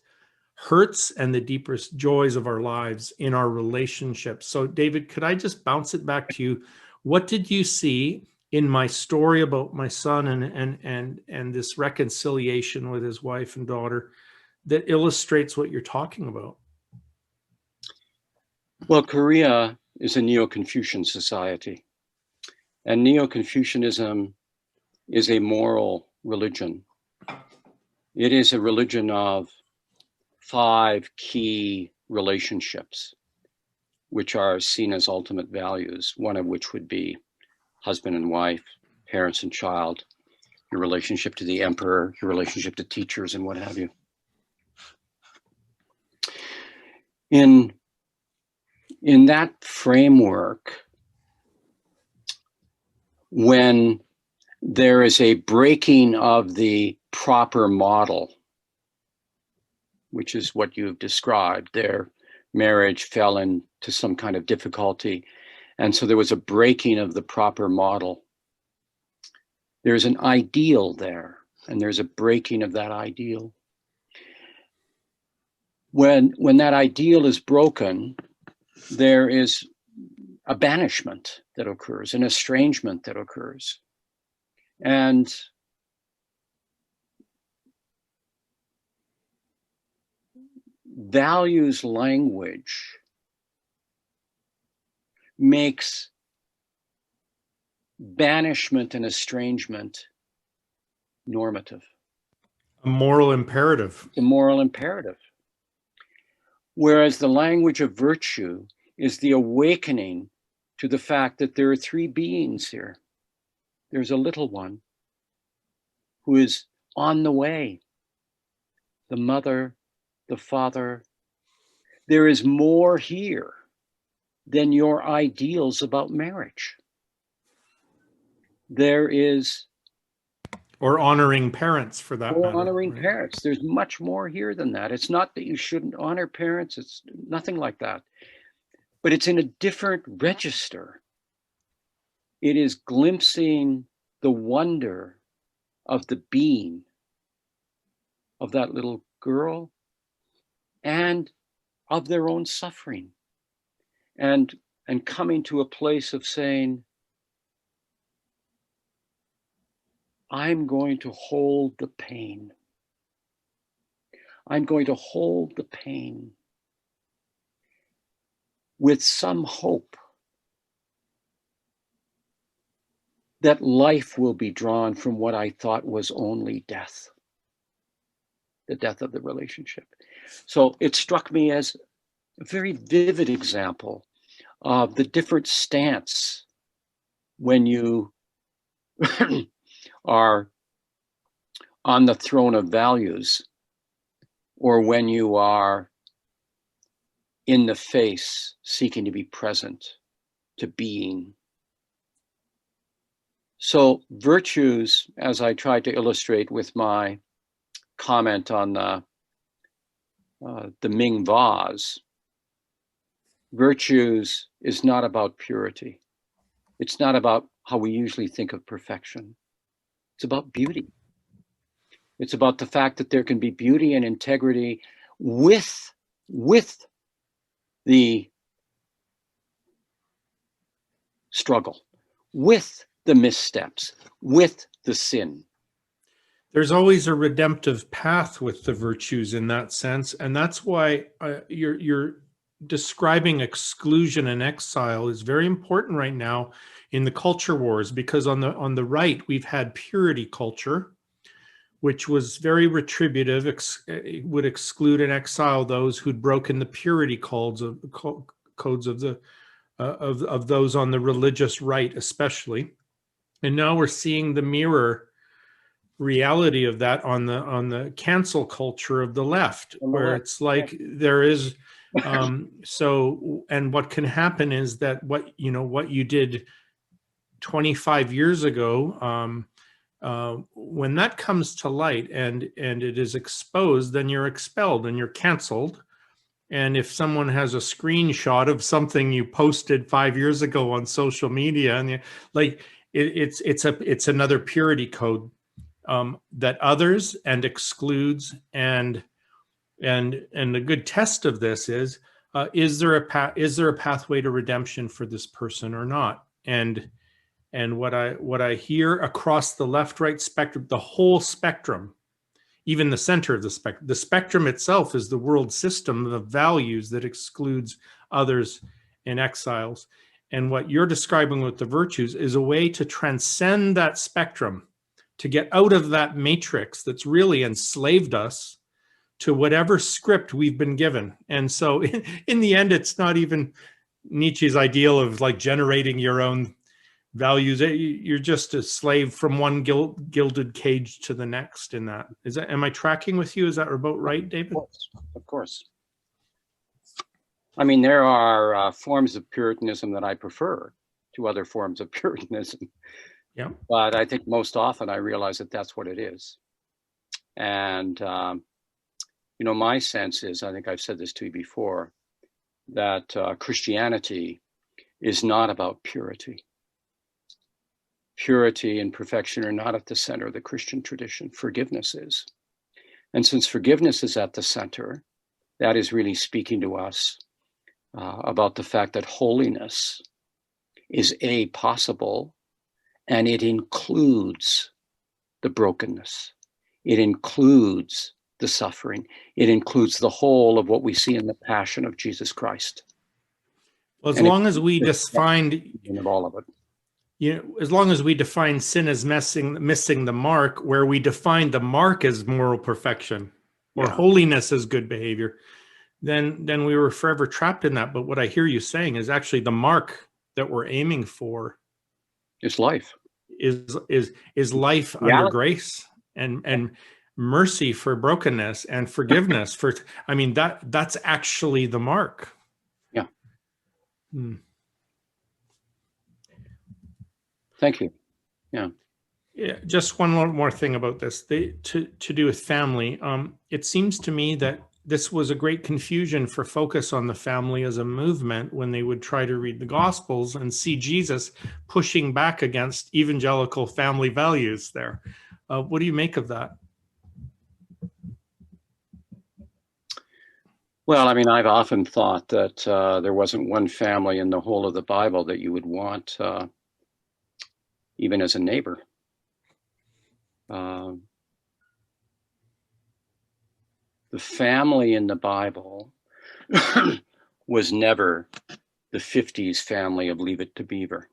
hurts and the deepest joys of our lives, in our relationships. So David, could I just bounce it back to you? What did you see in my story about my son and this reconciliation with his wife and daughter that illustrates what you're talking about? Well, Korea is a Neo-Confucian society, and Neo-Confucianism is a moral religion. It is a religion of 5 key relationships, which are seen as ultimate values, one of which would be husband and wife, parents and child, your relationship to the emperor, your relationship to teachers, and what have you. In that framework, when there is a breaking of the proper model, which is what you've described, their marriage fell into some kind of difficulty, and so there was a breaking of the proper model. There's an ideal there, and there's a breaking of that ideal. When that ideal is broken, there is a banishment that occurs, an estrangement that occurs. And values language makes banishment and estrangement normative. A moral imperative. A moral imperative. Whereas the language of virtue is the awakening to the fact that there are 3 beings here. There's a little one who is on the way, the mother, the father. There is more here than your ideals about marriage. There is, or honoring parents for that or matter. honoring Right? parents. There's much more here than that. It's not that you shouldn't honor parents. It's nothing like that. But it's in a different register. It is glimpsing the wonder of the being of that little girl and of their own suffering, and coming to a place of saying, I'm going to hold the pain. I'm going to hold the pain with some hope that life will be drawn from what I thought was only death, the death of the relationship. So it struck me as a very vivid example of the different stance when you are on the throne of values, or when you are in the face seeking to be present, to being. So virtues, as I tried to illustrate with my comment on the Ming vase, virtues is not about purity. It's not about how we usually think of perfection. It's about beauty. It's about the fact that there can be beauty and integrity with the struggle, with the missteps, with the sin. There's always a redemptive path with the virtues in that sense, and that's why you're describing exclusion and exile is very important right now in the culture wars, because on the right we've had purity culture, which was very retributive, would exclude and exile those who'd broken the purity codes of the of those on the religious right, especially. And now we're seeing the mirror reality of that on the cancel culture of the left, where it's like there is so, and what can happen is that what you did 25 years ago, when that comes to light and it is exposed, then you're expelled and you're canceled. And if someone has a screenshot of something you posted 5 years ago on social media, and it's another purity code that others and excludes, and the good test of this is there a pathway to redemption for this person or not? And what I hear across the left-right spectrum, the whole spectrum, even the center of the spectrum itself is the world system of values that excludes others and exiles. And what you're describing with the virtues is a way to transcend that spectrum, to get out of that matrix that's really enslaved us to whatever script we've been given. And so in the end, it's not even Nietzsche's ideal of like generating your own values. You're just a slave from one gilded cage to the next in that. Am I tracking with you? Is that about right, David? Of course. I mean, there are forms of Puritanism that I prefer to other forms of Puritanism. Yeah. But I think most often I realize that that's what it is. And, my sense is, I think I've said this to you before, that Christianity is not about purity. Purity and perfection are not at the center of the Christian tradition. Forgiveness is. And since forgiveness is at the center, that is really speaking to us about the fact that holiness is possible, and it includes the brokenness. It includes the suffering. It includes the whole of what we see in the passion of Jesus Christ. Well, as long as we define all of it. As long as we define sin as missing the mark, where we define the mark as moral perfection or holiness as good behavior, then we were forever trapped in that. But what I hear you saying is actually the mark that we're aiming for is life. Is life under grace and mercy for brokenness and forgiveness for. I mean, that's actually the mark. Yeah. Hmm. Thank you. Yeah. Yeah, just one more thing about this. To do with family. It seems to me that this was a great confusion for focus on the family as a movement when they would try to read the Gospels and see Jesus pushing back against evangelical family values there. What do you make of that? Well, I mean, I've often thought that there wasn't one family in the whole of the Bible that you would want, even as a neighbor. The family in the Bible was never the 50s family of Leave It to Beaver.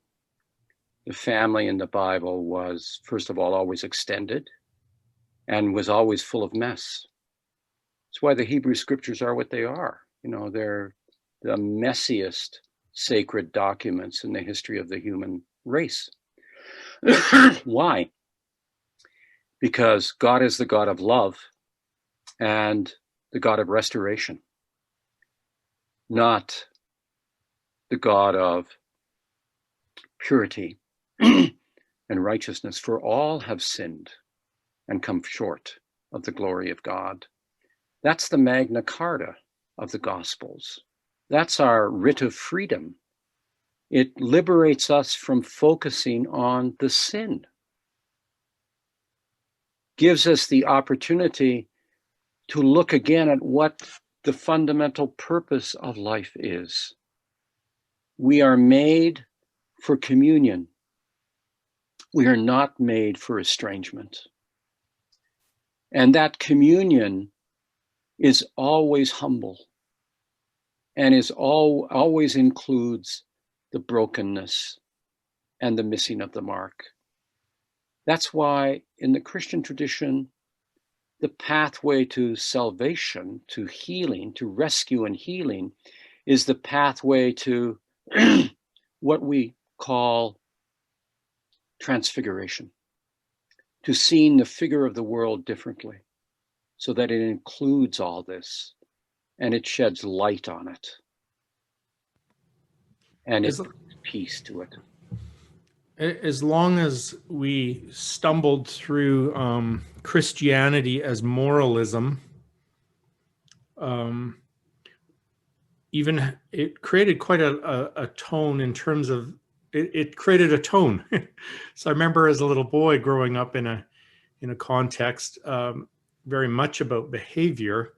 The family in the Bible was, first of all, always extended and was always full of mess. That's why the Hebrew scriptures are what they are. You know, they're the messiest sacred documents in the history of the human race. Why? Because God is the God of love and the God of restoration, not the God of purity and righteousness. For all have sinned and come short of the glory of God. That's the Magna Carta of the Gospels. That's our writ of freedom. It liberates us from focusing on the sin, gives us the opportunity to look again at what the fundamental purpose of life is. We are made for communion. We are not made for estrangement. And that communion is always humble and always includes the brokenness and the missing of the mark. That's why in the Christian tradition, the pathway to salvation, to healing, to rescue and healing, is the pathway to what we call transfiguration, to seeing the figure of the world differently, so that it includes all this and it sheds light on it and it brings peace to it. As long as we stumbled through Christianity as moralism, even it created quite a tone in terms of it created a tone. So I remember as a little boy growing up in a context very much about behavior,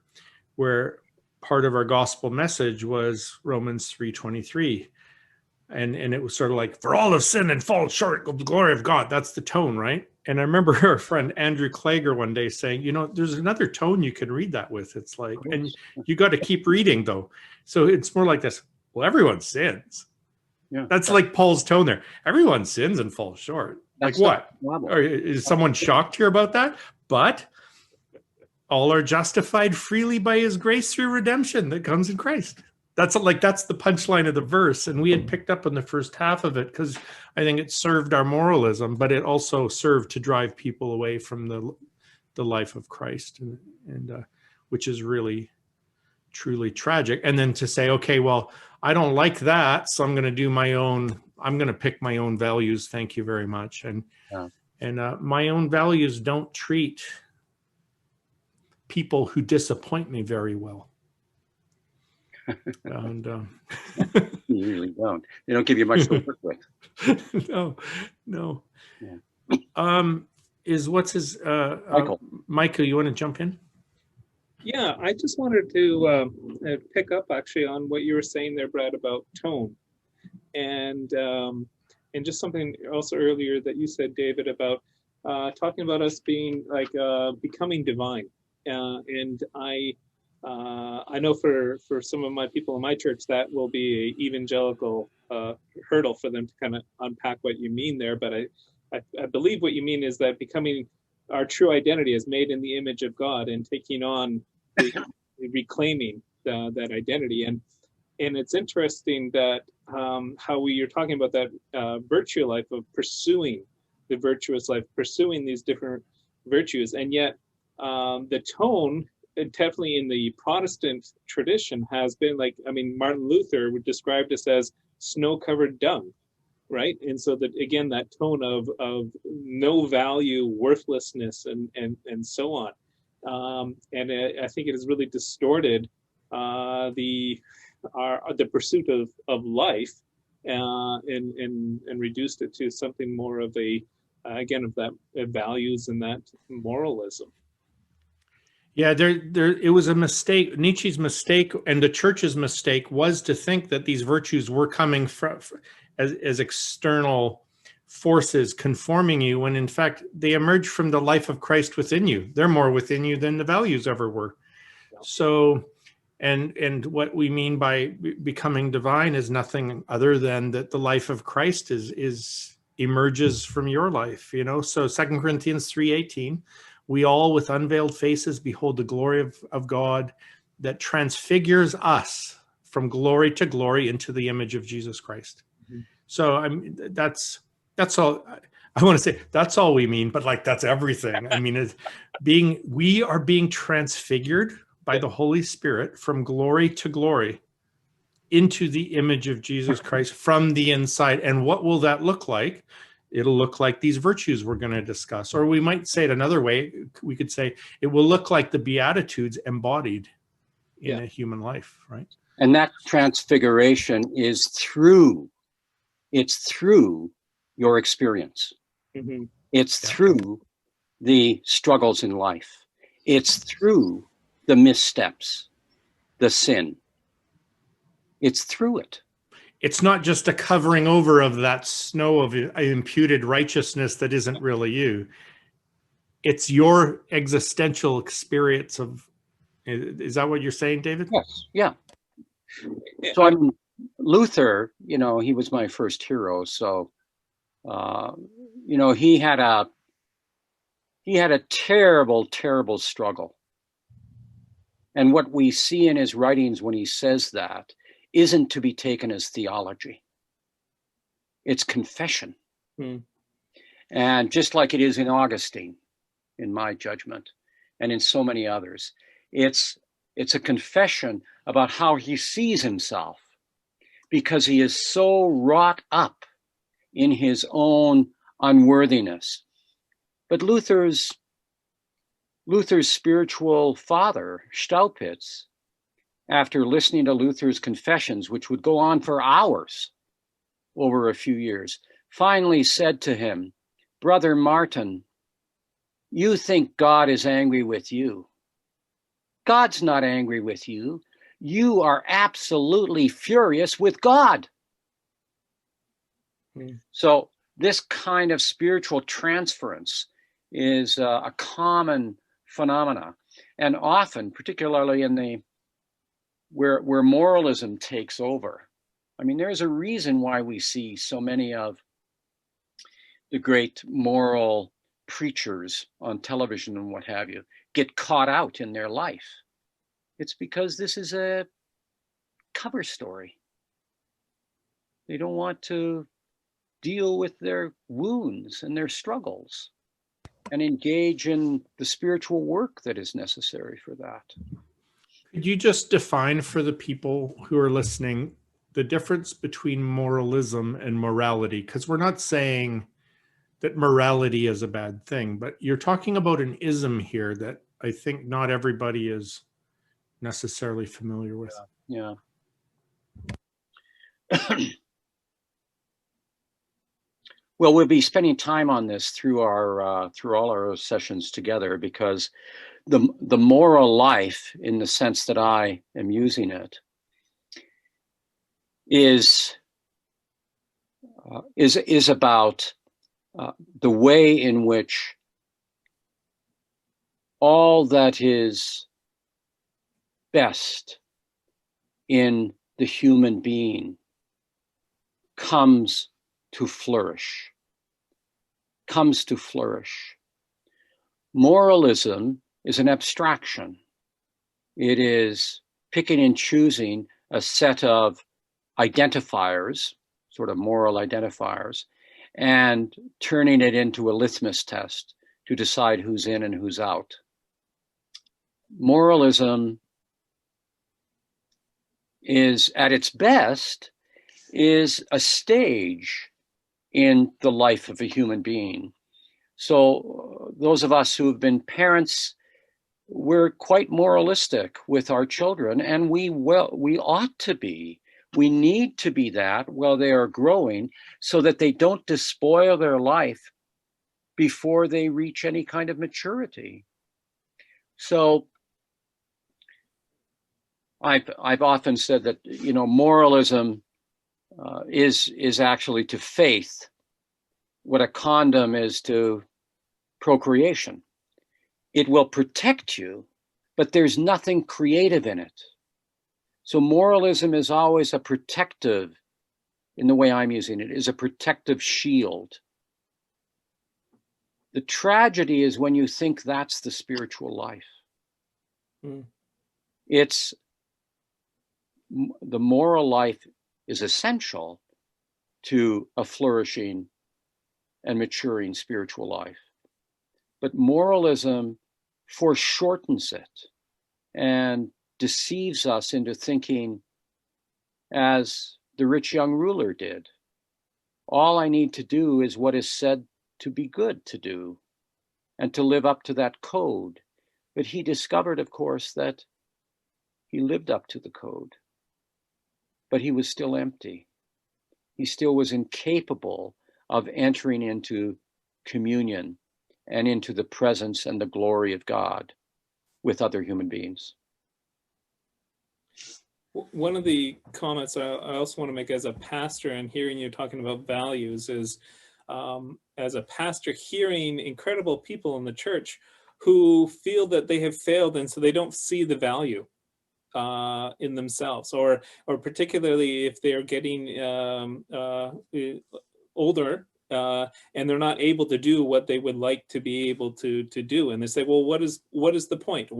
where part of our gospel message was Romans 3:23. And it was sort of like, for all have sinned and fall short of the glory of God. That's the tone, right? And I remember our friend Andrew Klager one day saying, you know, there's another tone you can read that with. It's like, and you got to keep reading though. So it's more like this. Well, everyone sins. Yeah, that's like Paul's tone there. Everyone sins and falls short. Like what? Or is someone shocked here about that? But all are justified freely by his grace through redemption that comes in Christ. That's the punchline of the verse. And we had picked up on the first half of it because I think it served our moralism, but it also served to drive people away from the life of Christ, and which is really, truly tragic. And then to say, okay, well, I don't like that, so I'm going to do my own, I'm going to pick my own values. Thank you very much. And my own values don't treat people who disappoint me very well. And you usually don't. They don't give you much to work with. No. Yeah. What's his Michael, you want to jump in? Yeah, I just wanted to pick up actually on what you were saying there, Brad, about tone, and just something also earlier that you said, David, about talking about us being like becoming divine, and I know for some of my people in my church that will be an evangelical hurdle for them to kind of unpack what you mean there, but I believe what you mean is that becoming our true identity is made in the image of God and taking on reclaiming that identity. And it's interesting that how you're talking about that virtue life of pursuing the virtuous life, pursuing these different virtues, and yet the tone definitely in the Protestant tradition has been like, I mean, Martin Luther would describe this as snow-covered dung, right? And so that, again, that tone of no value, worthlessness, and so on. And I think it has really distorted the pursuit of life, and reduced it to something more of a again, of that values and that moralism. Yeah, it was a mistake. Nietzsche's mistake and the church's mistake was to think that these virtues were coming from as external forces conforming you, when in fact they emerge from the life of Christ within you. They're more within you than the values ever were. Yeah. So, and what we mean by becoming divine is nothing other than that the life of Christ is emerges from your life. So 2 Corinthians 3:18. We all with unveiled faces behold the glory of God that transfigures us from glory to glory into the image of Jesus Christ. Mm-hmm. So that's all I want to say. That's all we mean, but like that's everything. I mean, we are being transfigured by the Holy Spirit from glory to glory into the image of Jesus Christ from the inside. And what will that look like? It'll look like these virtues we're going to discuss. Or we might say it another way. We could say it will look like the Beatitudes embodied in a human life, right? And that transfiguration is through your experience. Mm-hmm. It's through the struggles in life. It's through the missteps, the sin. It's through it. It's not just a covering over of that snow of imputed righteousness that isn't really you. It's your existential experience of, is that what you're saying, David? Yes, yeah. So I mean, Luther, he was my first hero. So, he had a terrible, terrible struggle. And what we see in his writings when he says that isn't to be taken as theology. It's confession. And just like it is in Augustine, in my judgment, and in so many others, it's a confession about how he sees himself, because he is so wrought up in his own unworthiness. But Luther's spiritual father, Staupitz, after listening to Luther's confessions, which would go on for hours over a few years, finally said to him, "Brother Martin, you think God is angry with you. God's not angry with you. You are absolutely furious with God." So this kind of spiritual transference is a common phenomena, and often, particularly in where moralism takes over. I mean, there's a reason why we see so many of the great moral preachers on television and what have you get caught out in their life. It's because this is a cover story. They don't want to deal with their wounds and their struggles and engage in the spiritual work that is necessary for that. Could you just define for the people who are listening the difference between moralism and morality? Because we're not saying that morality is a bad thing, but you're talking about an ism here that I think not everybody is necessarily familiar with. Yeah. Well, we'll be spending time on this through all our sessions together, because the moral life, in the sense that I am using it, is about the way in which all that is best in the human being comes to flourish. Moralism is an abstraction. It is picking and choosing a set of identifiers, sort of moral identifiers, and turning it into a litmus test to decide who's in and who's out. Moralism is, at its best, is a stage in the life of a human being. So those of us who have been parents, we're quite moralistic with our children, and we ought to be. We need to be that while they are growing, so that they don't despoil their life before they reach any kind of maturity. So I've often said that, you know, moralism is actually to faith what a condom is to procreation. It will protect you, but there's nothing creative in it. So moralism is always a protective, in the way I'm using it, is a protective shield. The tragedy is when you think that's the spiritual life. It's the moral life is essential to a flourishing and maturing spiritual life. But moralism foreshortens it and deceives us into thinking, as the rich young ruler did, all I need to do is what is said to be good to do and to live up to that code. But he discovered, of course, that he lived up to the code, but he was still empty. He still was incapable of entering into communion and into the presence and the glory of God with other human beings. One of the comments I also want to make as a pastor, and hearing you talking about values, is as a pastor hearing incredible people in the church who feel that they have failed, and so they don't see the value in themselves, or particularly if they are getting older and they're not able to do what they would like to be able to do, and they say, well, what is the point?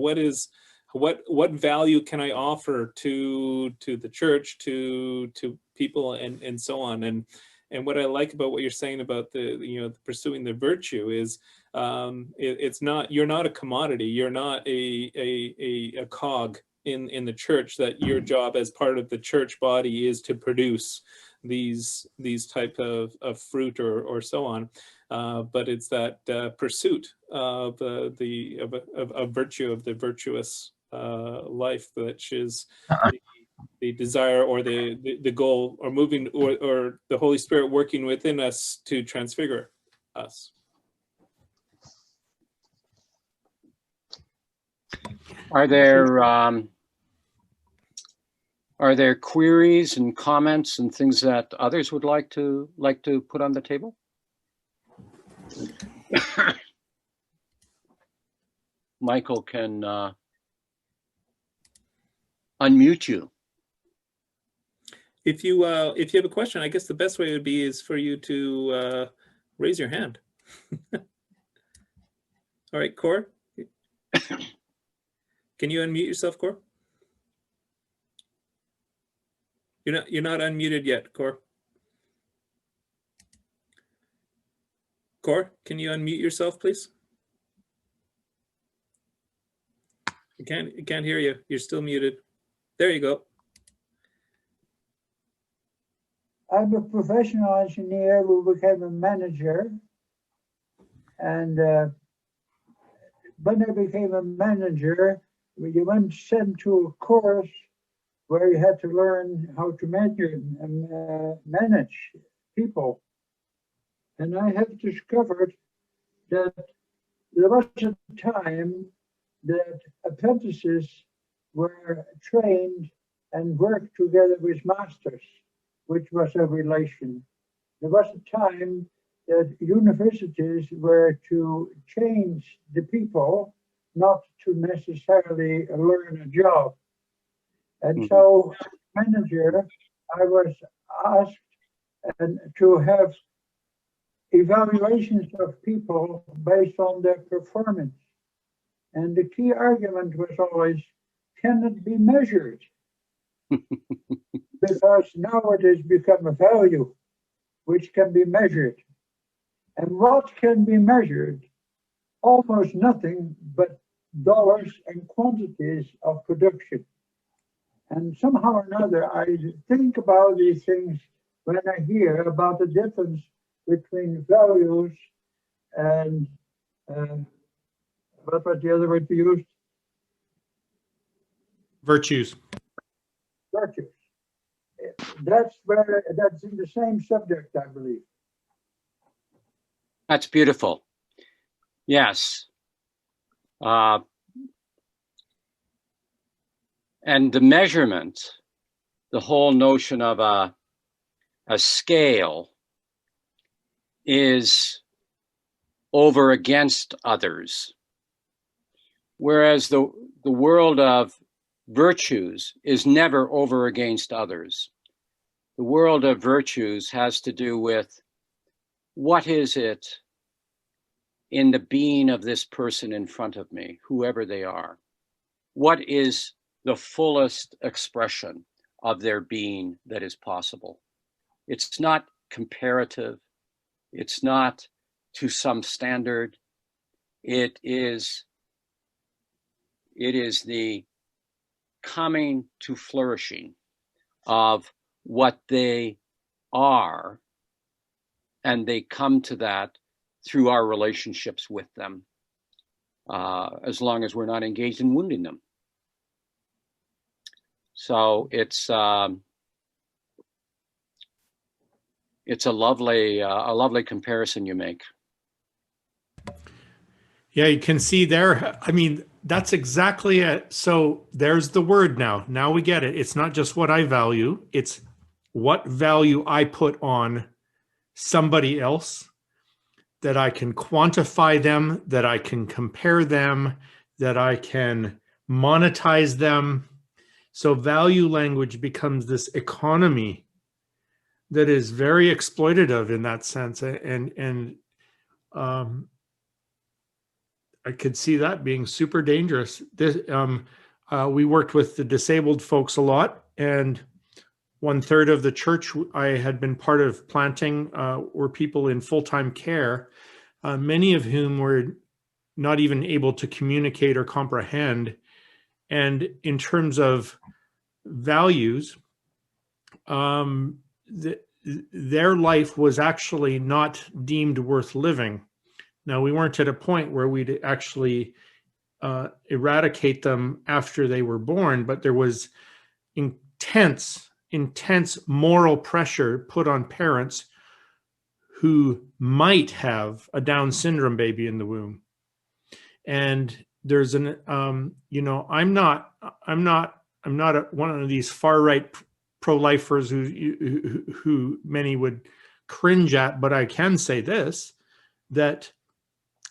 What value can I offer to the church, to people, and so on? And what I like about what you're saying about the pursuing the virtue is it's not, you're not a commodity, you're not a cog in the church, that your job as part of the church body is to produce these type of fruit or so on, but it's that pursuit of virtue, of the virtuous life, which is the desire, or the goal, or moving, or the Holy Spirit working within us to transfigure us. Are there queries and comments and things that others would like to put on the table? Michael can unmute you. If you have a question, I guess the best way would be is for you to raise your hand. All right, Cor, can you unmute yourself, Cor? You're not unmuted yet, Cor. Cor, can you unmute yourself, please? I can't hear you. You're still muted. There you go. I'm a professional engineer who became a manager, and when I became a manager, you went sent to a course where you had to learn how to manage people. And I have discovered that there was a time that apprentices were trained and worked together with masters, which was a relation. There was a time that universities were to change the people, not to necessarily learn a job. And so, as manager, I was asked to have evaluations of people based on their performance. And the key argument was always, can it be measured? Because now it has become a value which can be measured. And what can be measured? Almost nothing but dollars and quantities of production. And somehow or another, I think about these things when I hear about the difference between values and what was the other word you used? Virtues. Virtues. That's in the same subject, I believe. That's beautiful. Yes. And the measurement, the whole notion of a scale is over against others, whereas the world of virtues is never over against others. The world of virtues has to do with what is it in the being of this person in front of me, whoever they are. What is the fullest expression of their being that is possible? It's not comparative. It's not to some standard. It is the coming to flourishing of what they are, and they come to that through our relationships with them, as long as we're not engaged in wounding them. So it's a lovely comparison you make. Yeah, you can see there. I mean, that's exactly it. So there's the word now. Now we get it. It's not just what I value. It's what value I put on somebody else, that I can quantify them, that I can compare them, that I can monetize them. So value language becomes this economy that is very exploitative in that sense. And I could see that being super dangerous. We worked with the disabled folks a lot, and 1/3 of the church I had been part of planting were people in full-time care, many of whom were not even able to communicate or comprehend. And in terms of values, their life was actually not deemed worth living. Now, we weren't at a point where we'd actually eradicate them after they were born, but there was intense moral pressure put on parents who might have a Down syndrome baby in the womb. And there's an, I'm not one of these far right pro-lifers who many would cringe at, but I can say this, that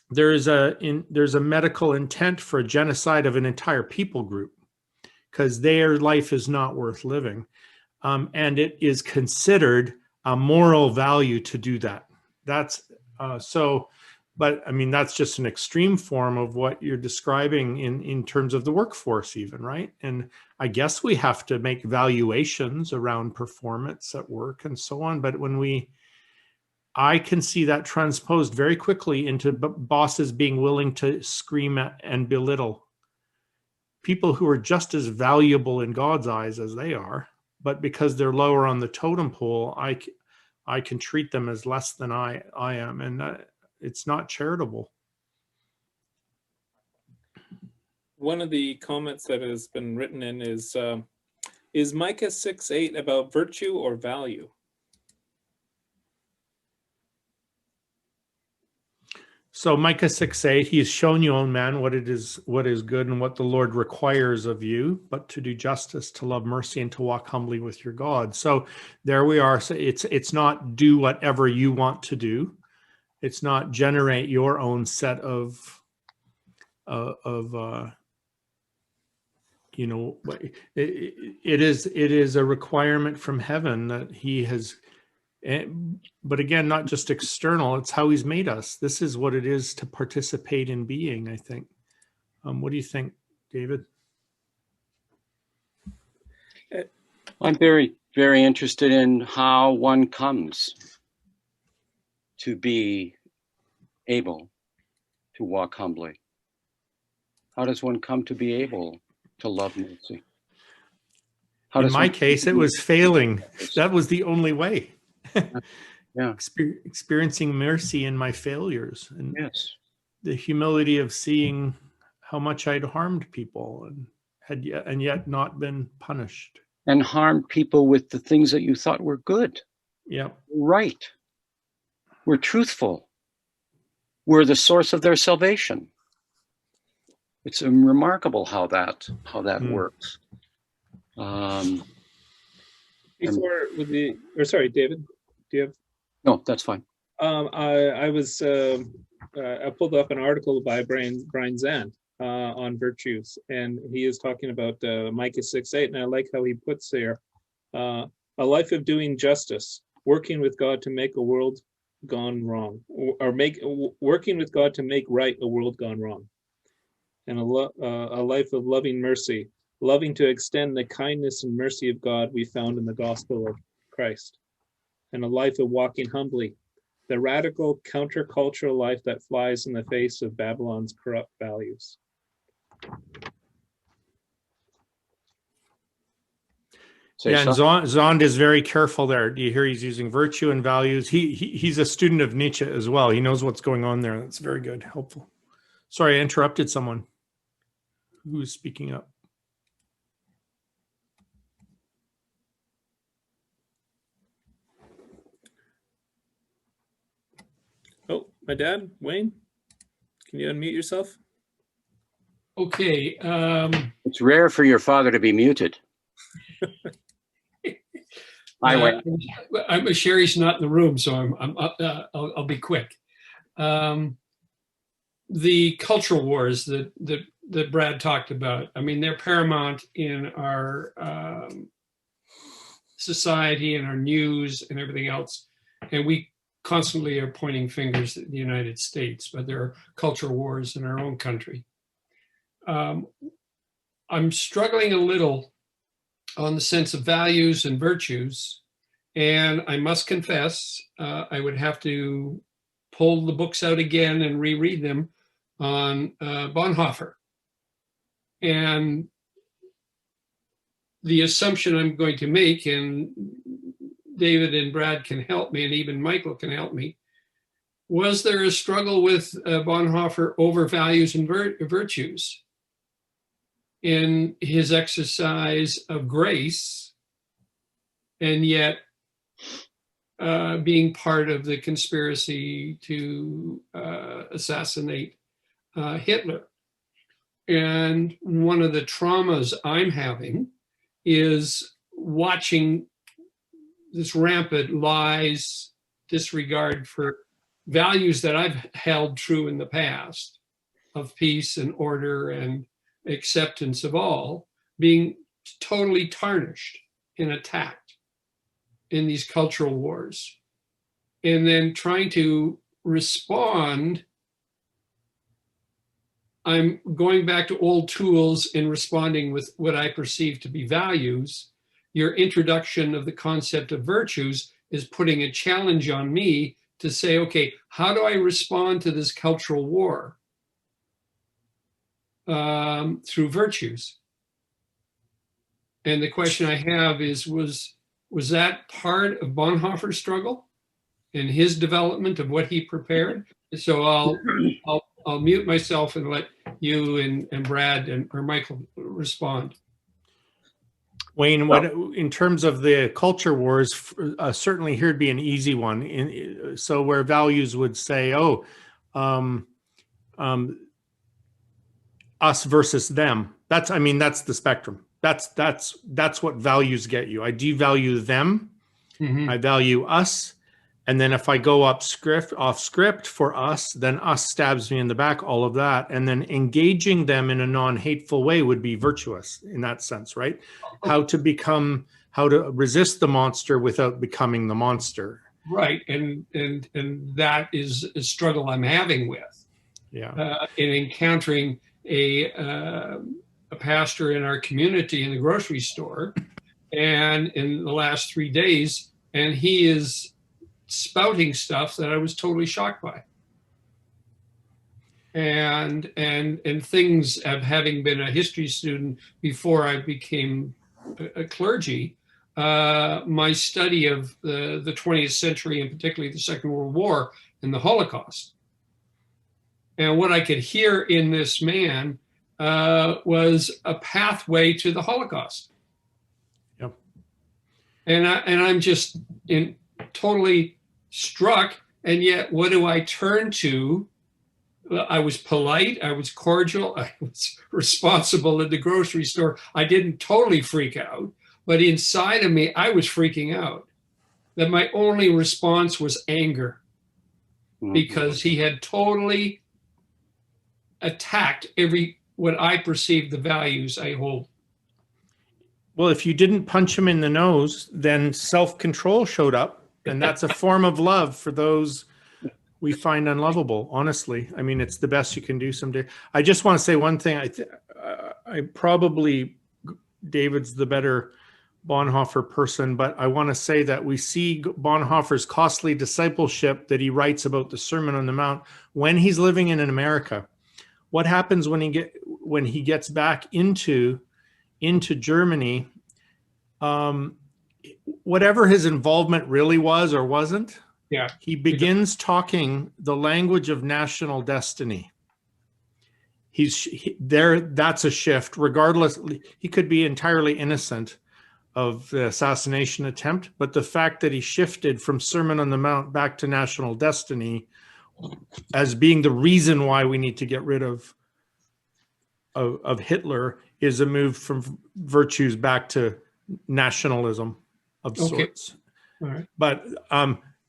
there's a medical intent for a genocide of an entire people group, because their life is not worth living. And it is considered a moral value to do that. That's but I mean, that's just an extreme form of what you're describing in terms of the workforce even, right? And I guess we have to make valuations around performance at work and so on. But I can see that transposed very quickly into bosses being willing to scream at and belittle people who are just as valuable in God's eyes as they are, but because they're lower on the totem pole, I can treat them as less than I am, and it's not charitable. One of the comments that has been written in is Micah 6:8 about virtue or value? So Micah 6:8, he has shown you, own man, what is good and what the Lord requires of you, but to do justice, to love mercy, and to walk humbly with your God. So there we are. So it's not do whatever you want to do. It's not generate your own set of it is a requirement from heaven that he has. But again, not just external, it's how he's made us. This is what it is to participate in being, I think. What do you think, David? I'm very, very interested in how one comes to be able to walk humbly. How does one come to be able to love mercy? In my case, it was failing. That was the only way. Yeah. Experiencing mercy in my failures, and Yes. the humility of seeing how much I'd harmed people and yet not been punished. And harmed people with the things that you thought were good, Yeah. right, were truthful, were the source of their salvation. It's remarkable how that works. Sorry, David, do you have? No, that's fine. I pulled up an article by Brian Zand on Virtuous, and he is talking about Micah 6:8, and I like how he puts there, a life of doing justice, working with God to make a world gone wrong, or working with God to make right a world gone wrong, and a life of loving mercy, loving to extend the kindness and mercy of God we found in the gospel of Christ, and a life of walking humbly, the radical countercultural life that flies in the face of Babylon's corrupt values. And Zond is very careful there. Do you hear he's using virtue and values? He's a student of Nietzsche as well. He knows what's going on there. That's very good, helpful. Sorry, I interrupted someone. Who's speaking up? Oh, my dad, Wayne, can you unmute yourself? Okay. It's rare for your father to be muted. I'm Sherry's not in the room, so I'll be quick. The cultural wars that Brad talked about, I mean, they're paramount in our society and our news and everything else, and we constantly are pointing fingers at the United States, but there are cultural wars in our own country. I'm struggling a little on the sense of values and virtues, and I must confess, I would have to pull the books out again and reread them on Bonhoeffer. And the assumption I'm going to make, and David and Brad can help me, and even Michael can help me, was there a struggle with Bonhoeffer over values and virtues in his exercise of grace, and yet being part of the conspiracy to assassinate Hitler? And one of the traumas I'm having is watching this rampant lies, disregard for values that I've held true in the past of peace and order and acceptance of all, being totally tarnished and attacked in these cultural wars. And then trying to respond, I'm going back to old tools in responding with what I perceive to be values. Your introduction of the concept of virtues is putting a challenge on me to say, okay, how do I respond to this cultural war through virtues? And the question I have is, was that part of Bonhoeffer's struggle in his development of what he prepared? So I'll mute myself and let you and Brad or Michael respond. Wayne, what in terms of the culture wars, certainly here'd be an easy one. So where values would say, "Oh, us versus them." That's the spectrum. That's what values get you. I devalue them. Mm-hmm. I value us. And then if I go off script for us, then us stabs me in the back, all of that. And then engaging them in a non-hateful way would be virtuous in that sense, right? How to resist the monster without becoming the monster. Right. And that is a struggle I'm having with. Yeah. In encountering a pastor in our community in the grocery store, and in the last 3 days, and he is spouting stuff that I was totally shocked by. And things of having been a history student before I became a clergy, my study of the 20th century, and particularly the Second World War and the Holocaust. And what I could hear in this man was a pathway to the Holocaust. Yep. And I'm just totally struck. And yet, what do I turn to? I was polite, I was cordial, I was responsible at the grocery store. I didn't totally freak out, but inside of me, I was freaking out. That my only response was anger, because he had totally attacked what I perceived the values I hold. Well, if you didn't punch him in the nose, then self-control showed up, and that's a form of love for those we find unlovable. Honestly, I mean, it's the best you can do someday. I just want to say one thing. I probably, David's the better Bonhoeffer person, but I want to say that we see Bonhoeffer's costly discipleship that he writes about the Sermon on the Mount when he's living in America. What happens when he gets back into Germany? Whatever his involvement really was or wasn't, yeah, he begins talking the language of national destiny. That's a shift. Regardless, he could be entirely innocent of the assassination attempt, but the fact that he shifted from Sermon on the Mount back to national destiny as being the reason why we need to get rid of Hitler is a move from virtues back to nationalism of sorts. All right. But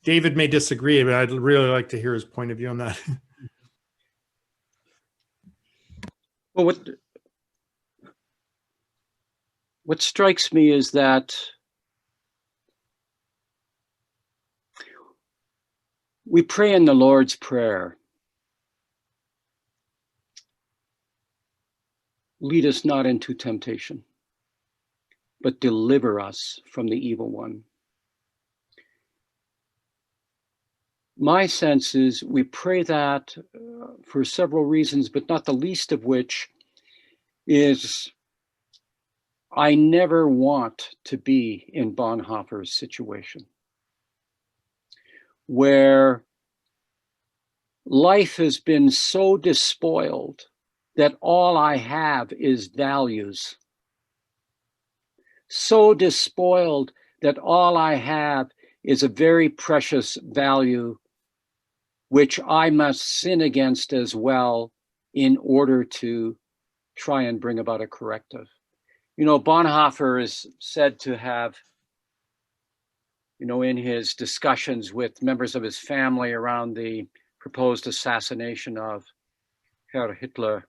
David may disagree, but I'd really like to hear his point of view on that. Well, what strikes me is that we pray in the Lord's Prayer, lead us not into temptation, but deliver us from the evil one. My sense is we pray that for several reasons, but not the least of which is I never want to be in Bonhoeffer's situation, where life has been so despoiled that all I have is values. So despoiled that all I have is a very precious value, which I must sin against as well in order to try and bring about a corrective. You know, Bonhoeffer is said to have, you know, in his discussions with members of his family around the proposed assassination of Herr Hitler,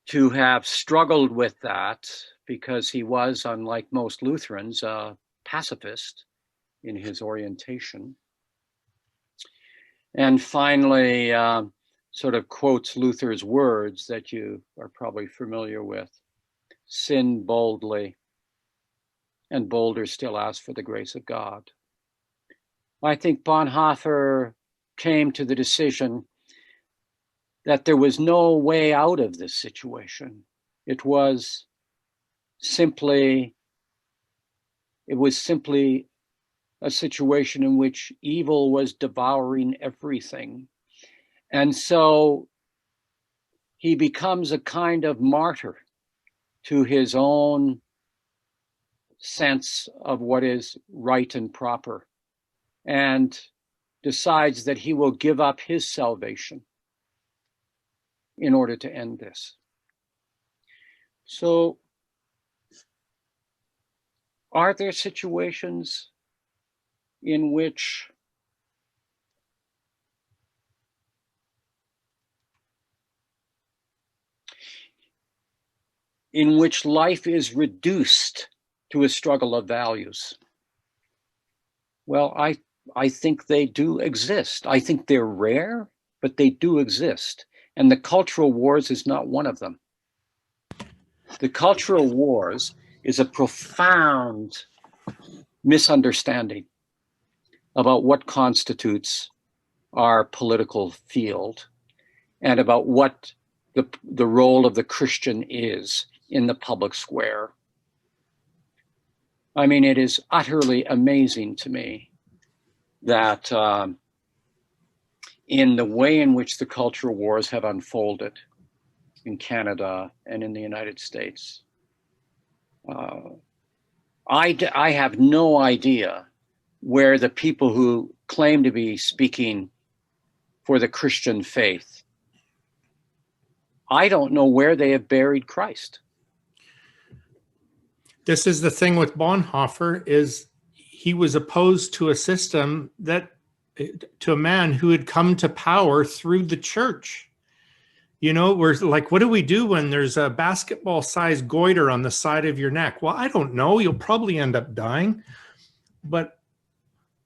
to have struggled with that because he was, unlike most Lutherans, a pacifist in his orientation. And finally, sort of quotes Luther's words that you are probably familiar with: sin boldly, and bolder still ask for the grace of God. I think Bonhoeffer came to the decision that there was no way out of this situation. It was simply a situation in which evil was devouring everything. And so he becomes a kind of martyr to his own sense of what is right and proper, and decides that he will give up his salvation in order to end this. So, are there situations in which life is reduced to a struggle of values? Well, I think they do exist. I think they're rare, but they do exist. And the cultural wars is not one of them. The cultural wars is a profound misunderstanding about what constitutes our political field and about what the role of the Christian is in the public square. I mean, it is utterly amazing to me that in the way in which the cultural wars have unfolded in Canada and in the United States, I have no idea where the people who claim to be speaking for the Christian faith, I don't know where they have buried Christ. This is the thing with Bonhoeffer, is he was opposed to a system that, to a man who had come to power through the church. You know, we're like, what do we do when there's a basketball-sized goiter on the side of your neck? Well, I don't know. You'll probably end up dying. But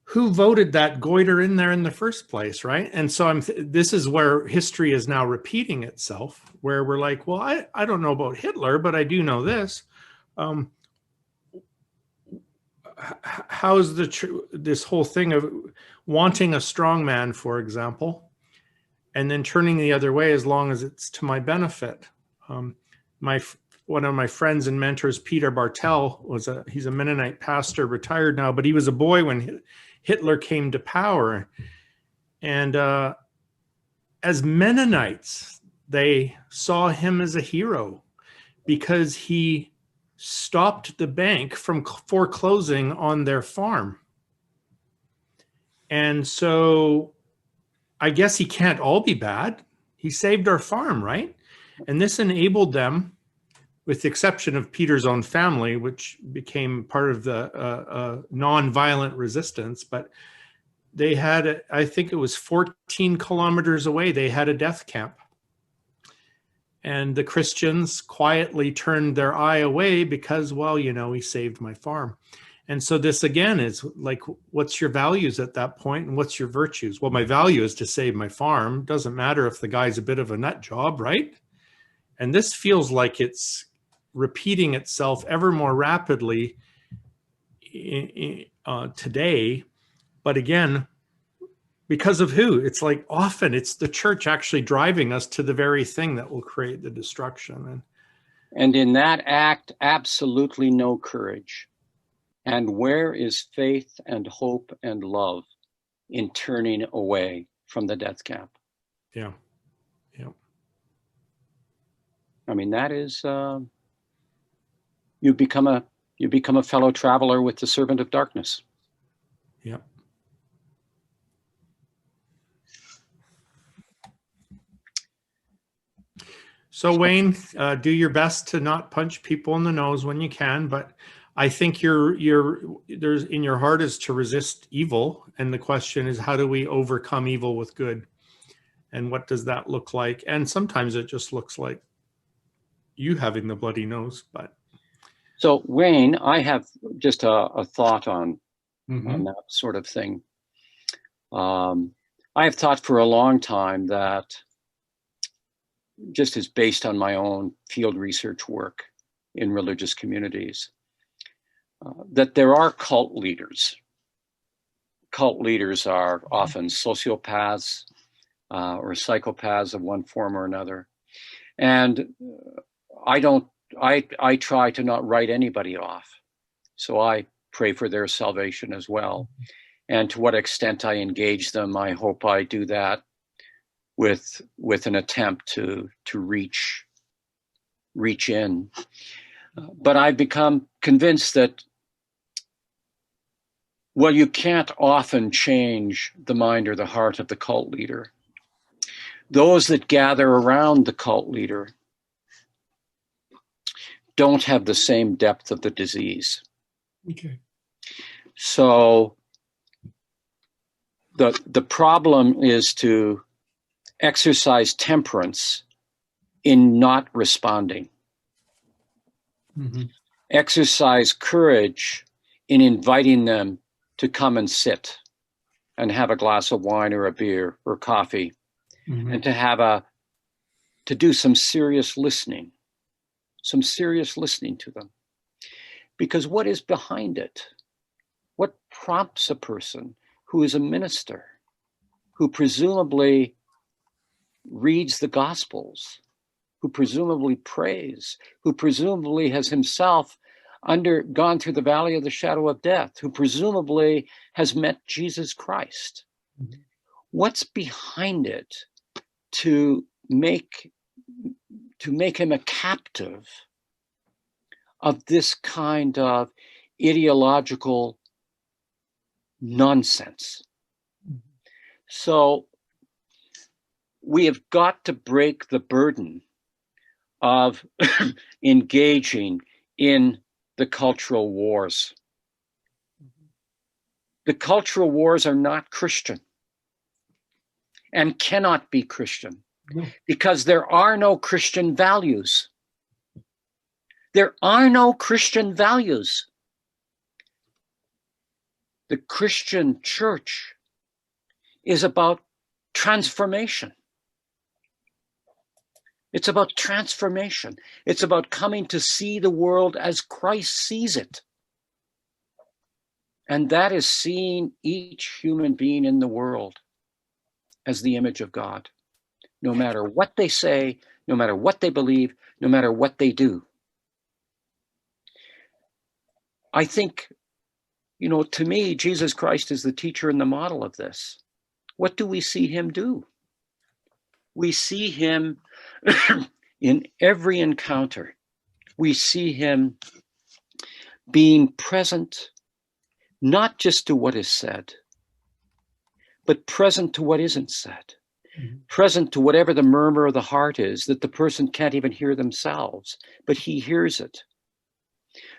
who voted that goiter in there in the first place, right? And so this is where history is now repeating itself, where we're like, well, I don't know about Hitler, but I do know this. How's this whole thing of wanting a strong man, for example, and then turning the other way as long as it's to my benefit? One of my friends and mentors, Peter Bartel, he's a Mennonite pastor, retired now, but he was a boy when Hitler came to power. And as Mennonites, they saw him as a hero because he stopped the bank from foreclosing on their farm. And so I guess he can't all be bad. He saved our farm, right? And this enabled them, with the exception of Peter's own family, which became part of the non-violent resistance, but they had, I think it was 14 kilometers away, they had a death camp. And the Christians quietly turned their eye away because, well, you know, he saved my farm. And so this again is like, what's your values at that point and what's your virtues? Well, my value is to save my farm. Doesn't matter if the guy's a bit of a nut job, right? And this feels like it's repeating itself ever more rapidly today. But again, because of who? It's like often it's the church actually driving us to the very thing that will create the destruction. And in that act, absolutely no courage. And where is faith and hope and love in turning away from the death camp? Yeah. Yeah. I mean, that is, you become a fellow traveler with the servant of darkness. Yeah. So Wayne, do your best to not punch people in the nose when you can, but I think there's in your heart is to resist evil, and the question is, how do we overcome evil with good, and what does that look like? And sometimes it just looks like you having the bloody nose. But so Wayne, I have just a thought on that sort of thing. I have thought for a long time that, just as based on my own field research work in religious communities, that there are cult leaders. Cult leaders are often sociopaths or psychopaths of one form or another. And I try to not write anybody off. So I pray for their salvation as well. And to what extent I engage them, I hope I do that with an attempt to reach in. But I've become convinced that, well, you can't often change the mind or the heart of the cult leader. Those that gather around the cult leader don't have the same depth of the disease. Okay. So the problem is to exercise temperance in not responding. Mm-hmm. Exercise courage in inviting them to come and sit and have a glass of wine or a beer or coffee, and to do some serious listening to them. Because what is behind it? What prompts a person who is a minister, who presumably reads the Gospels, who presumably prays, who presumably has himself gone through the valley of the shadow of death, who presumably has met Jesus Christ. Mhm. What's behind it to make him a captive of this kind of ideological nonsense? So we have got to break the burden of engaging in the cultural wars. The cultural wars are not Christian and cannot be Christian No. because there are no Christian values. There are no Christian values. The Christian church is about transformation. It's about transformation. It's about coming to see the world as Christ sees it. And that is seeing each human being in the world as the image of God, no matter what they say, no matter what they believe, no matter what they do. I think, to me, Jesus Christ is the teacher and the model of this. What do we see him do? We see him in every encounter. We see him being present, not just to what is said, but present to what isn't said, present to whatever the murmur of the heart is that the person can't even hear themselves, but he hears it.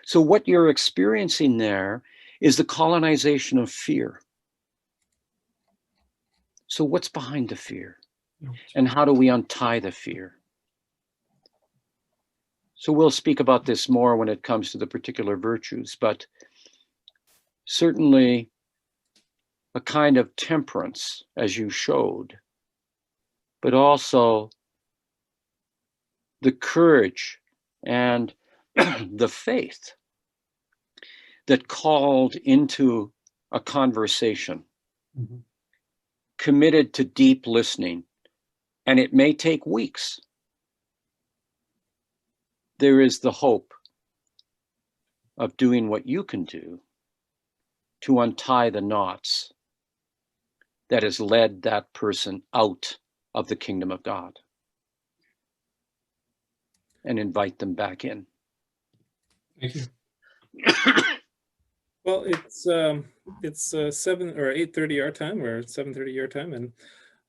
So what you're experiencing there is the colonization of fear. So what's behind the fear? And how do we untie the fear? So we'll speak about this more when it comes to the particular virtues, but certainly a kind of temperance, as you showed, but also the courage and the faith that called into a conversation, committed to deep listening, and it may take weeks. There is the hope of doing what you can do to untie the knots that has led that person out of the kingdom of God and invite them back in. Thank you. Well, it's 7 or 8:30 our time, or 7:30 your time, and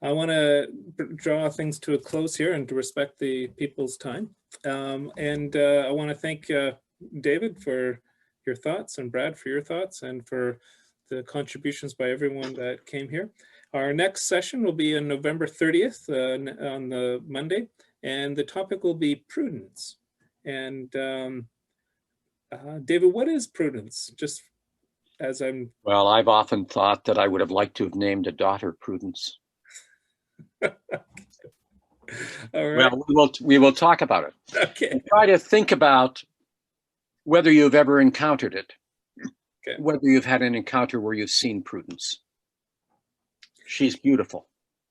I want to draw things to a close here and to respect the people's time. And I want to thank David for your thoughts, and Brad for your thoughts, and for the contributions by everyone that came here. Our next session will be on November 30th on the Monday, and the topic will be prudence. And David, what is prudence? Just as I'm... Well, I've often thought that I would have liked to have named a daughter Prudence. All right. Well, we will talk about it. Okay. And try to think about whether you've ever encountered it. Okay. Whether you've had an encounter where you've seen Prudence. She's beautiful.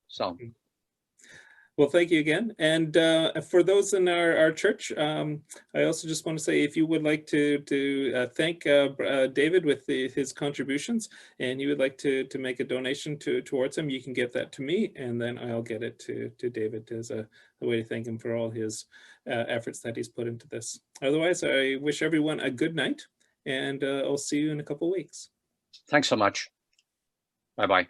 So. Well, thank you again. And for those in our church, I also just want to say, if you would like to thank David with his contributions, and you would like to make a donation towards him, you can get that to me, and then I'll get it to David as a way to thank him for all his efforts that he's put into this. Otherwise, I wish everyone a good night, and I'll see you in a couple of weeks. Thanks so much. Bye-bye.